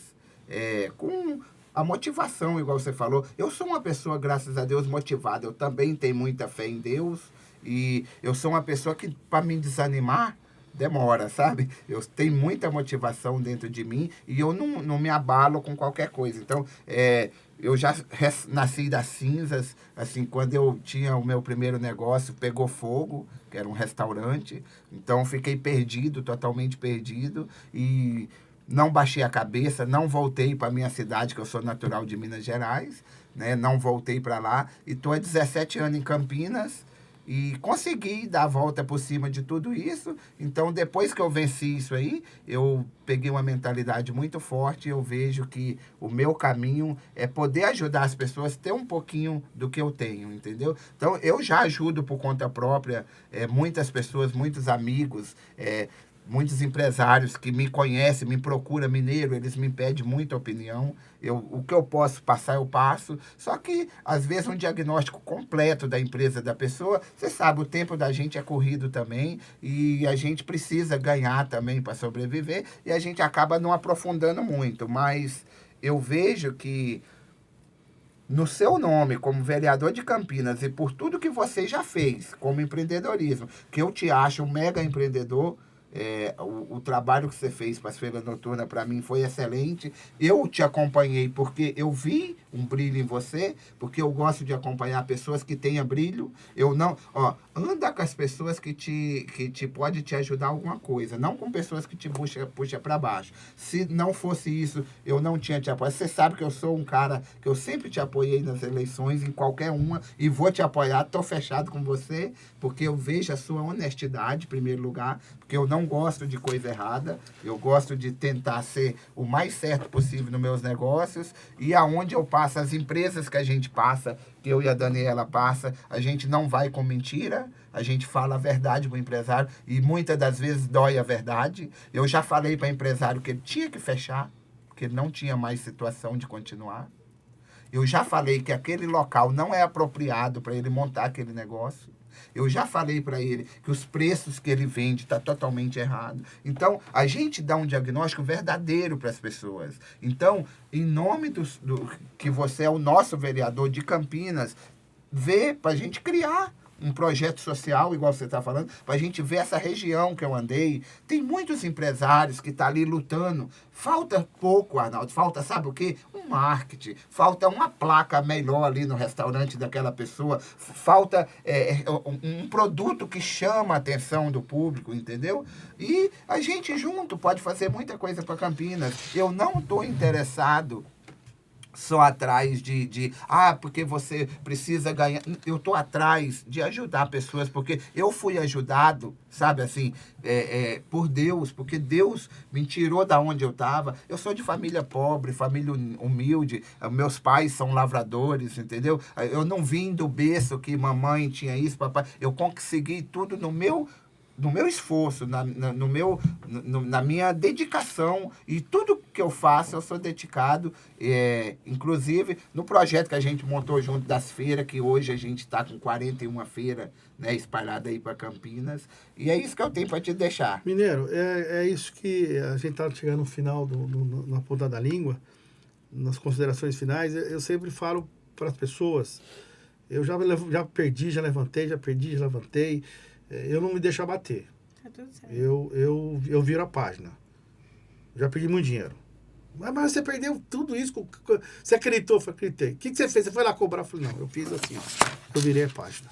com a motivação, igual você falou. Eu sou uma pessoa, graças a Deus, motivada. Eu também tenho muita fé em Deus. E eu sou uma pessoa que, para me desanimar, demora, sabe? Eu tenho muita motivação dentro de mim e eu não me abalo com qualquer coisa. Então, eu já nasci das cinzas, assim, quando eu tinha o meu primeiro negócio, pegou fogo, que era um restaurante. Então, fiquei perdido, totalmente perdido. E não baixei a cabeça, não voltei para minha cidade, que eu sou natural de Minas Gerais, né? Não voltei para lá. E estou há 17 anos em Campinas. E consegui dar a volta por cima de tudo isso. Então, depois que eu venci isso aí, eu peguei uma mentalidade muito forte. Eu vejo que o meu caminho é poder ajudar as pessoas a ter um pouquinho do que eu tenho, entendeu? Então, eu já ajudo por conta própria muitas pessoas, muitos amigos, muitos empresários que me conhecem, me procuram, mineiro, eles me pedem muita opinião. O que eu posso passar, eu passo. Só que, às vezes, um diagnóstico completo da empresa da pessoa, você sabe, o tempo da gente é corrido também e a gente precisa ganhar também para sobreviver e a gente acaba não aprofundando muito. Mas eu vejo que, no seu nome, como vereador de Campinas e por tudo que você já fez como empreendedorismo, que eu te acho um mega empreendedor, o trabalho que você fez para as feiras noturnas, para mim, foi excelente. Eu te acompanhei porque eu vi um brilho em você, porque eu gosto de acompanhar pessoas que tenham brilho. Eu não... anda com as pessoas que te pode te ajudar alguma coisa, não com pessoas que te puxa para baixo. Se não fosse isso, eu não tinha te apoiado. Você sabe que eu sou um cara que eu sempre te apoiei nas eleições, em qualquer uma, e vou te apoiar. Estou fechado com você, porque eu vejo a sua honestidade, em primeiro lugar, porque eu não gosto de coisa errada, eu gosto de tentar ser o mais certo possível nos meus negócios, e aonde eu passo, as empresas que a gente passa, que eu e a Daniela passa, a gente não vai com mentira, a gente fala a verdade para o empresário, e muitas das vezes dói a verdade. Eu já falei para o empresário que ele tinha que fechar, porque ele não tinha mais situação de continuar. Eu já falei que aquele local não é apropriado para ele montar aquele negócio. Eu já falei para ele que os preços que ele vende estão totalmente errados. Então, a gente dá um diagnóstico verdadeiro para as pessoas. Então, em nome do que você é o nosso vereador de Campinas, vê para a gente criar um projeto social, igual você está falando, para a gente ver essa região que eu andei. Tem muitos empresários que estão ali lutando. Falta pouco, Arnaldo. Falta, sabe o quê? Um marketing. Falta uma placa melhor ali no restaurante daquela pessoa. Falta um produto que chama a atenção do público, entendeu? E a gente junto pode fazer muita coisa para Campinas. Eu não estou interessado só atrás porque você precisa ganhar. Eu estou atrás de ajudar pessoas, porque eu fui ajudado, sabe, assim, por Deus, porque Deus me tirou da onde eu estava. Eu sou de família pobre, família humilde, meus pais são lavradores, entendeu? Eu não vim do berço que mamãe tinha isso, papai. Eu consegui tudo no meu esforço, na minha dedicação, e tudo que eu faço, eu sou dedicado, inclusive no projeto que a gente montou junto das feiras, que hoje a gente está com 41 feiras, né, espalhadas aí para Campinas, e é isso que eu tenho para te deixar. Mineiro, é isso que a gente está chegando no final, na ponta da língua, nas considerações finais. Eu sempre falo para as pessoas, eu já perdi, já levantei, já perdi, já levantei. Eu não me deixo abater. Tá tudo certo. Eu viro a página. Já perdi muito dinheiro. Mas você perdeu tudo isso. Você acreditou? Eu falei, acreditei. O que você fez? Você foi lá cobrar? Eu falei, não, eu fiz assim, ó. Eu virei a página.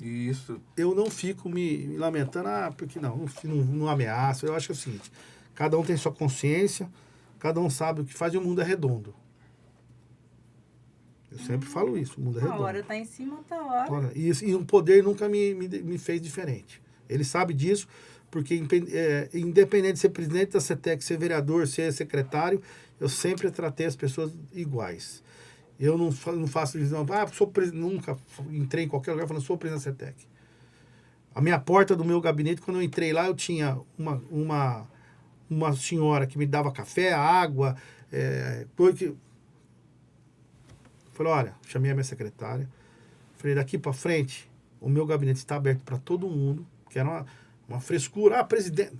Isso. Eu não fico me lamentando, porque não ameaço. Eu acho que é o seguinte, cada um tem sua consciência, cada um sabe o que faz e o mundo é redondo. Eu sempre falo isso, o mundo é redondo. Uma hora tá em cima, outra hora. E o poder nunca me fez diferente. Ele sabe disso, porque independente de ser presidente da CETEC, ser vereador, ser secretário, eu sempre tratei as pessoas iguais. Eu não faço visão, nunca entrei em qualquer lugar falando, sou presidente da CETEC. A minha porta do meu gabinete, quando eu entrei lá, eu tinha uma senhora que me dava café, água, coisa que... Falei, olha, chamei a minha secretária, falei, daqui para frente, o meu gabinete está aberto para todo mundo, que era uma frescura. Presidente,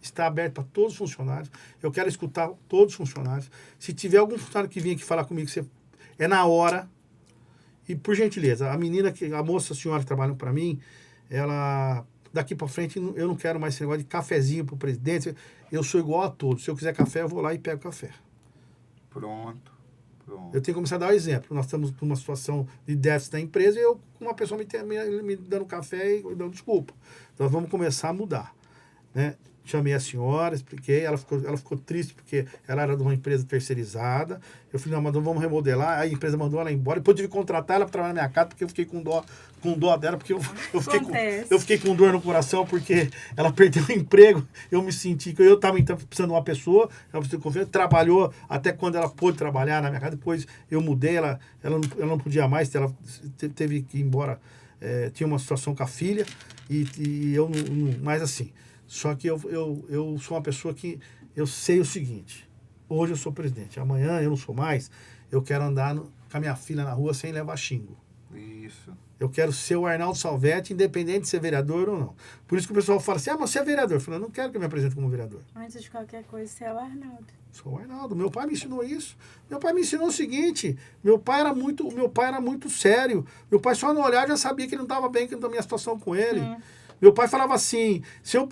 está aberto para todos os funcionários. Eu quero escutar todos os funcionários. Se tiver algum funcionário que vir aqui falar comigo, é na hora. E, por gentileza, a moça, a senhora que trabalha para mim, ela, daqui para frente, eu não quero mais esse negócio de cafezinho para o presidente. Eu sou igual a todos. Se eu quiser café, eu vou lá e pego café. Pronto. Eu tenho que começar a dar um exemplo. Nós estamos numa situação de déficit da empresa e eu, com uma pessoa me dando café e dando desculpa. Nós vamos começar a mudar, né? Chamei a senhora, expliquei, ela ficou triste porque ela era de uma empresa terceirizada. Eu falei, não, mas vamos remodelar. Aí a empresa mandou ela embora. Depois eu tive que contratar ela para trabalhar na minha casa, porque eu fiquei com dó dela, porque eu fiquei com dor no coração, porque ela perdeu o emprego. Eu me senti que eu estava então precisando de uma pessoa, ela precisou de confiança, trabalhou até quando ela pôde trabalhar na minha casa. Depois eu mudei, ela não podia mais, ela teve que ir embora. Tinha uma situação com a filha, e eu não mais assim. Só que eu sou uma pessoa que eu sei o seguinte, hoje eu sou presidente, amanhã eu não sou mais, eu quero andar com a minha filha na rua sem levar xingo. Isso. Eu quero ser o Arnaldo Salvetti, independente de ser vereador ou não. Por isso que o pessoal fala assim, mas você é vereador. Eu falo, eu não quero que eu me apresente como vereador. Antes de qualquer coisa, você é o Arnaldo. Sou o Arnaldo. Meu pai me ensinou isso. Meu pai me ensinou o seguinte, meu pai era muito sério. Meu pai só no olhar já sabia que não estava bem com a minha situação com ele. Meu pai falava assim, se eu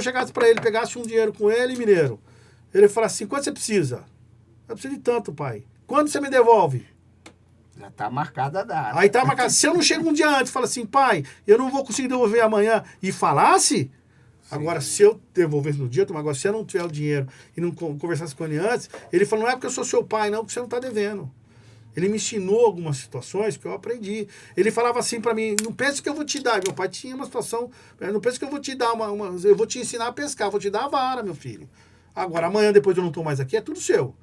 chegasse para ele, pegasse um dinheiro com ele, mineiro, ele falava assim, quanto você precisa? Eu preciso de tanto, pai. Quando você me devolve? Já tá marcada a data. Aí tá marcado. Se eu não chego um dia antes e falo assim, pai, eu não vou conseguir devolver amanhã, e falasse, agora se eu devolvesse no dia, agora se eu não tiver o dinheiro e não conversasse com ele antes, ele falou, não é porque eu sou seu pai, não, porque você não tá devendo. Ele me ensinou algumas situações que eu aprendi. Ele falava assim para mim, não pense que eu vou te dar. Meu pai tinha uma situação, não pense que eu vou te dar eu vou te ensinar a pescar, vou te dar a vara, meu filho. Agora, amanhã, depois eu não estou mais aqui, é tudo seu.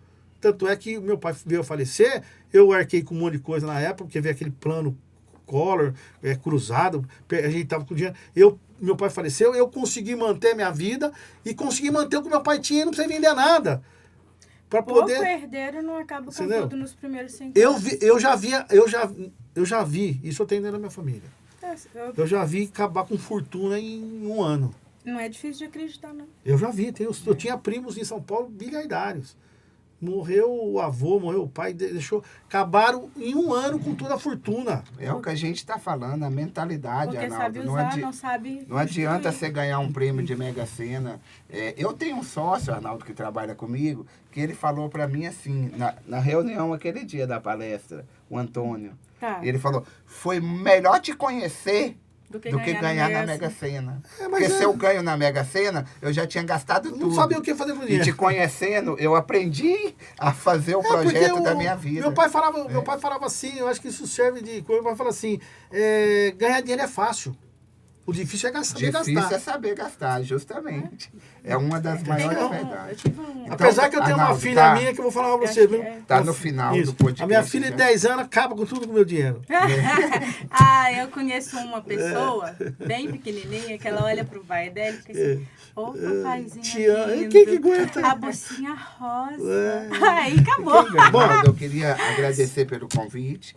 Tanto é que meu pai veio a falecer, eu arquei com um monte de coisa na época, porque veio aquele plano Collor, cruzado, a gente estava com dinheiro. Meu pai faleceu, eu consegui manter minha vida e consegui manter o que meu pai tinha e não precisei vender nada. Pouco herdeiro não acaba com tudo nos primeiros 5 anos. Eu já vi, isso eu tenho dentro da minha família. Eu já vi acabar com fortuna em um ano. Não é difícil de acreditar, não. Eu já vi, eu tinha primos em São Paulo bilhardários. Morreu o avô, morreu o pai, acabaram em um ano com toda a fortuna. É o que a gente está falando, a mentalidade, porque Arnaldo. Sabe usar, não sabe... Não adianta você ganhar um prêmio de Mega Sena. Eu tenho um sócio, Arnaldo, que trabalha comigo, que ele falou para mim assim, na reunião aquele dia da palestra, o Antônio. Tá. Ele falou, foi melhor te conhecer do que ganhar na Mega Sena. Porque se eu ganho na Mega Sena, eu já tinha gastado tudo. Não sabia o que fazer com o dinheiro. E te conhecendo, eu aprendi a fazer o projeto da minha vida. Meu pai falava assim, eu acho que isso serve de coisa. Meu pai fala assim, ganhar dinheiro é fácil. O difícil é saber gastar. Difícil é saber gastar, justamente. É uma das maiores verdades. Apesar que eu tenho uma filha minha que eu vou falar pra você, viu? Tá no final do podcast. A minha filha de 10 anos acaba com tudo com o meu dinheiro. Eu conheço uma pessoa bem pequenininha que ela olha pro pai dela e fica assim, ô papaizinho lindo, quem que aguenta? a bolsinha rosa. Aí acabou. Bom, eu queria agradecer pelo convite.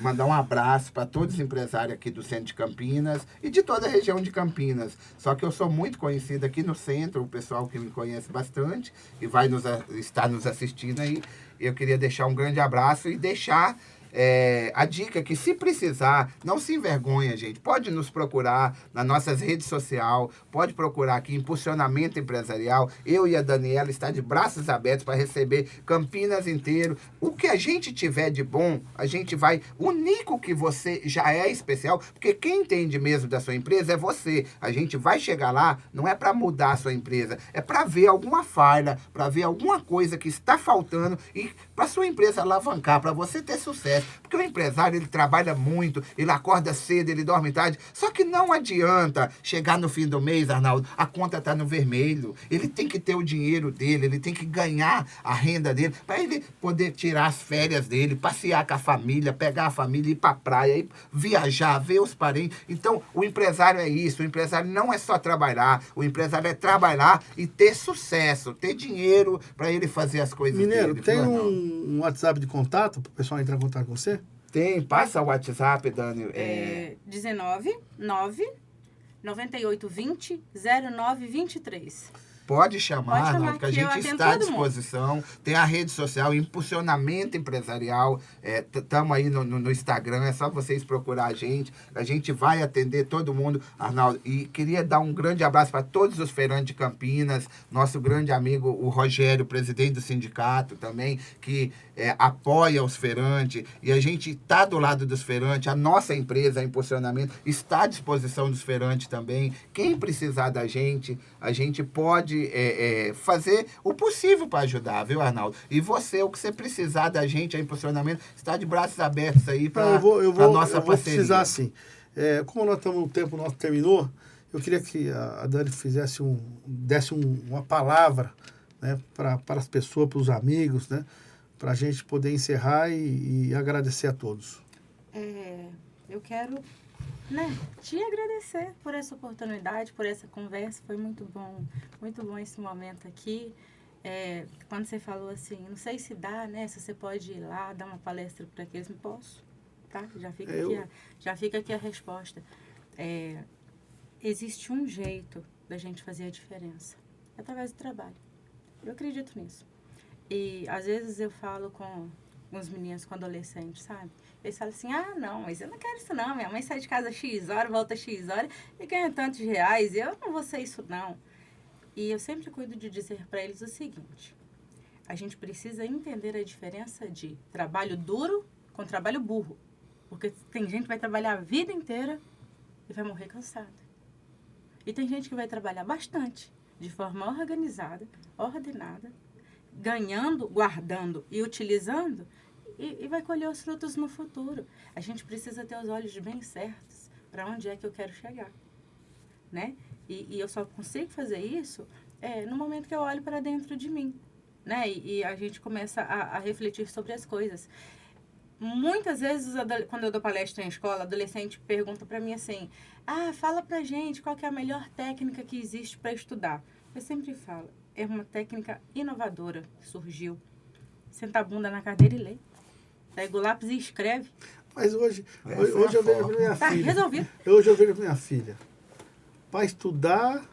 Mandar um abraço para todos os empresários aqui do centro de Campinas e de toda a região de Campinas. Só que eu sou muito conhecido aqui no centro, o pessoal que me conhece bastante e vai estar nos assistindo aí. Eu queria deixar um grande abraço e deixar a dica que, se precisar, não se envergonha, gente. Pode nos procurar nas nossas redes sociais, pode procurar aqui Impulsionamento Empresarial. Eu e a Daniela está de braços abertos para receber Campinas inteiro. O que a gente tiver de bom, a gente vai unir com o que você já é especial, porque quem entende mesmo da sua empresa é você. A gente vai chegar lá, não é para mudar a sua empresa, é para ver alguma falha, para ver alguma coisa que está faltando e para sua empresa alavancar, para você ter sucesso. Porque o empresário, ele trabalha muito, ele acorda cedo, ele dorme tarde. Só que não adianta chegar no fim do mês, Arnaldo, a conta está no vermelho. Ele tem que ter o dinheiro dele, ele tem que ganhar a renda dele, para ele poder tirar as férias dele, passear com a família, pegar a família, ir para a praia, ir viajar, ver os parentes. Então, o empresário é isso. O empresário não é só trabalhar. O empresário é trabalhar e ter sucesso, ter dinheiro para ele fazer as coisas Mineiro, dele. tem um WhatsApp de contato para o pessoal entrar em contato com você? Tem, passa o WhatsApp, Dani. 19 9 98 20 09 23. pode chamar, Pode chamar, Arnaldo, que a que eu gente atendo está à todo mundo. disposição. Tem a rede social, Impulsionamento Empresarial. Estamos aí no Instagram, é só vocês procurar a gente vai atender todo mundo, Arnaldo. E queria dar um grande abraço para todos os feirantes de Campinas, nosso grande amigo, o Rogério, presidente do sindicato também, que apoia os feirantes, e a gente está do lado dos feirantes, a nossa empresa, a Impulsionamento, está à disposição dos feirantes também. Quem precisar da gente, a gente pode fazer o possível para ajudar, viu, Arnaldo? E você, o que você precisar da gente, a Impulsionamento, está de braços abertos aí para a nossa eu vou parceria. precisar, assim, como nós estamos no tempo, nosso terminou, eu queria que a Dani desse uma palavra, né, para as pessoas, para os amigos, né, para a gente poder encerrar e agradecer a todos. Eu quero, né, te agradecer por essa oportunidade, por essa conversa. Foi muito bom esse momento aqui. Quando você falou assim, não sei se dá, né, se você pode ir lá dar uma palestra para aqueles, não posso, tá? Já fica aqui a resposta. Existe um jeito da gente fazer a diferença, através do trabalho. Eu acredito nisso. E às vezes eu falo com os meninos, com adolescentes, sabe? Eles falam assim, não, mas eu não quero isso não, minha mãe sai de casa X hora, volta X hora e ganha tantos reais, eu não vou ser isso não. E eu sempre cuido de dizer para eles o seguinte, a gente precisa entender a diferença de trabalho duro com trabalho burro. Porque tem gente que vai trabalhar a vida inteira e vai morrer cansada. E tem gente que vai trabalhar bastante, de forma organizada, ordenada, ganhando, guardando e utilizando, e vai colher os frutos no futuro. A gente precisa ter os olhos bem certos para onde é que eu quero chegar, né? E eu só consigo fazer isso no momento que eu olho para dentro de mim, né? E a gente começa a refletir sobre as coisas. Muitas vezes, quando eu dou palestra em escola, adolescente pergunta para mim assim, fala pra gente qual que é a melhor técnica que existe para estudar. Eu sempre falo, é uma técnica inovadora que surgiu. Senta a bunda na cadeira e lê. Pega o lápis e escreve. Mas hoje eu vejo pra minha Tá filha. resolvido. Hoje eu vejo pra minha filha. Para estudar,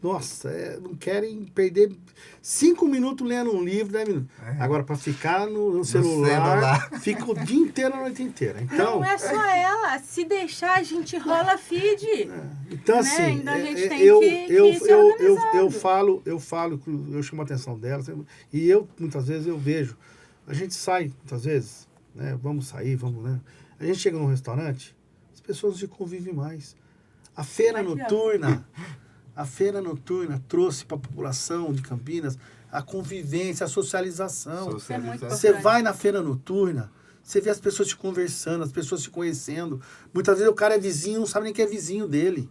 nossa, não querem perder 5 minutos lendo um livro, 10 minutos. Agora, para ficar no celular, fica o dia inteiro, a noite inteira. Então, não é só ela. Se deixar, a gente rola feed. Então, assim, né? Então, a gente tem que ser organizado. eu falo, eu chamo a atenção dela, e eu, muitas vezes, eu vejo. A gente sai, muitas vezes, né? Vamos sair, vamos, né? A gente chega num restaurante, as pessoas não se convivem mais. A feira noturna trouxe para a população de Campinas a convivência, a socialização. Você vai na feira noturna, você vê as pessoas se conversando, as pessoas se conhecendo. Muitas vezes o cara é vizinho, não sabe nem que é vizinho dele.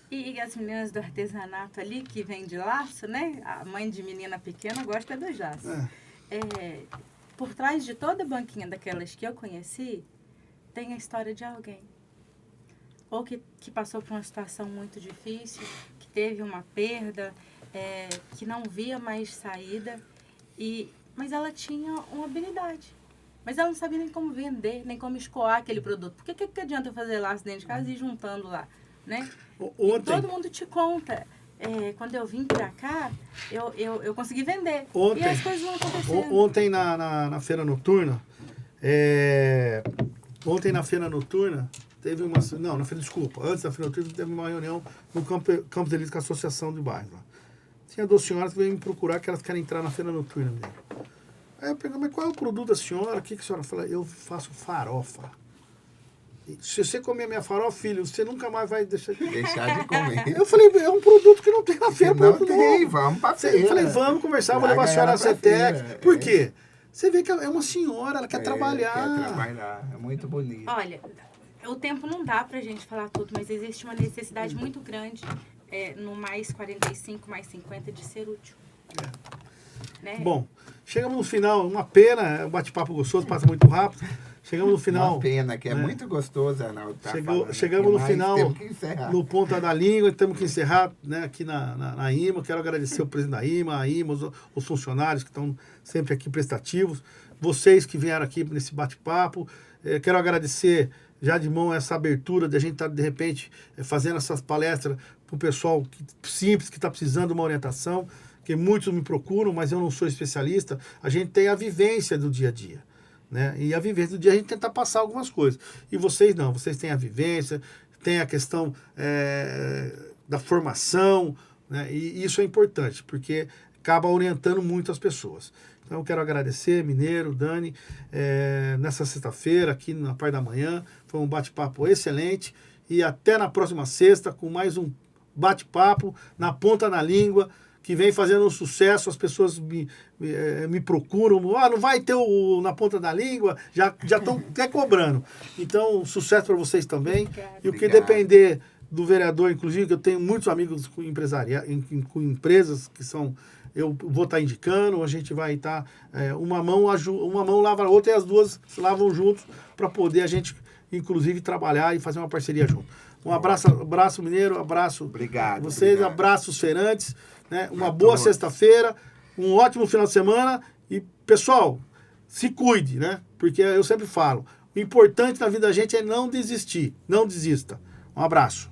E as meninas do artesanato ali, que vem de laço, né? A mãe de menina pequena gosta dos laços. Por trás de toda banquinha daquelas que eu conheci, tem a história de alguém. Ou que passou por uma situação muito difícil, que teve uma perda, que não via mais saída, mas ela tinha uma habilidade. Mas ela não sabia nem como vender, nem como escoar aquele produto. Por que adianta eu fazer laço dentro de casa e ir juntando lá, né? E todo mundo te conta. Quando eu vim pra cá, eu consegui vender. E as coisas vão acontecendo. Ontem na feira noturna, teve uma... Não, desculpa. Antes da feira noturna, teve uma reunião no Campos Elíseos com a Associação de Bairros. Lá. Tinha 2 senhoras que veio me procurar que elas querem entrar na feira noturna dele. Aí eu perguntei, mas qual é o produto da senhora? O que a senhora fala? Eu faço farofa. Se você comer minha farofa, filho, você nunca mais vai deixar de comer. Eu falei, é um produto que não tem na feira. Não tem, vamos pra feira. Eu falei, vamos conversar, vou levar a senhora na CETEC. Por quê? Você vê que ela é uma senhora, ela quer trabalhar. Quer trabalhar, é muito bonito. Olha, o tempo não dá pra gente falar tudo, mas existe uma necessidade muito grande no mais 45, mais 50 de ser útil. Né? Bom, chegamos no final, uma pena, um bate-papo gostoso, passa muito rápido. Chegamos no final. Uma pena, que é muito gostoso, Arnaldo. Chegamos no final, no Ponta da Língua, temos que encerrar, né, aqui na IMA. Quero agradecer o presidente da IMA, os funcionários que estão sempre aqui prestativos, vocês que vieram aqui nesse bate-papo. Quero agradecer já de mão essa abertura de a gente estar, de repente, fazendo essas palestras para o pessoal simples que está precisando de uma orientação. porque muitos me procuram, mas eu não sou especialista, a gente tem a vivência do dia a dia. Né? E a vivência do dia a gente tenta passar algumas coisas. E vocês não, vocês têm a vivência, tem a questão da formação, né? E isso é importante, porque acaba orientando muito as pessoas. Então eu quero agradecer, Mineiro, Dani, nessa sexta-feira, aqui na parte da manhã, foi um bate-papo excelente, e até na próxima sexta, com mais um bate-papo na ponta da língua, que vem fazendo um sucesso, as pessoas me procuram, não vai ter na ponta da língua, já estão até cobrando. Então, sucesso para vocês também. Obrigada. E o que depender do vereador, inclusive, que eu tenho muitos amigos com empresas que são, eu vou estar indicando, a gente vai estar, uma mão lava a outra e as duas se lavam juntos para poder a gente, inclusive, trabalhar e fazer uma parceria junto. Um abraço Mineiro, abraço. Obrigado. Vocês, obrigado. Abraços feirantes, né? Uma boa sexta-feira, um ótimo final de semana e, pessoal, se cuide, né? Porque eu sempre falo, o importante na vida da gente é não desistir, não desista. Um abraço.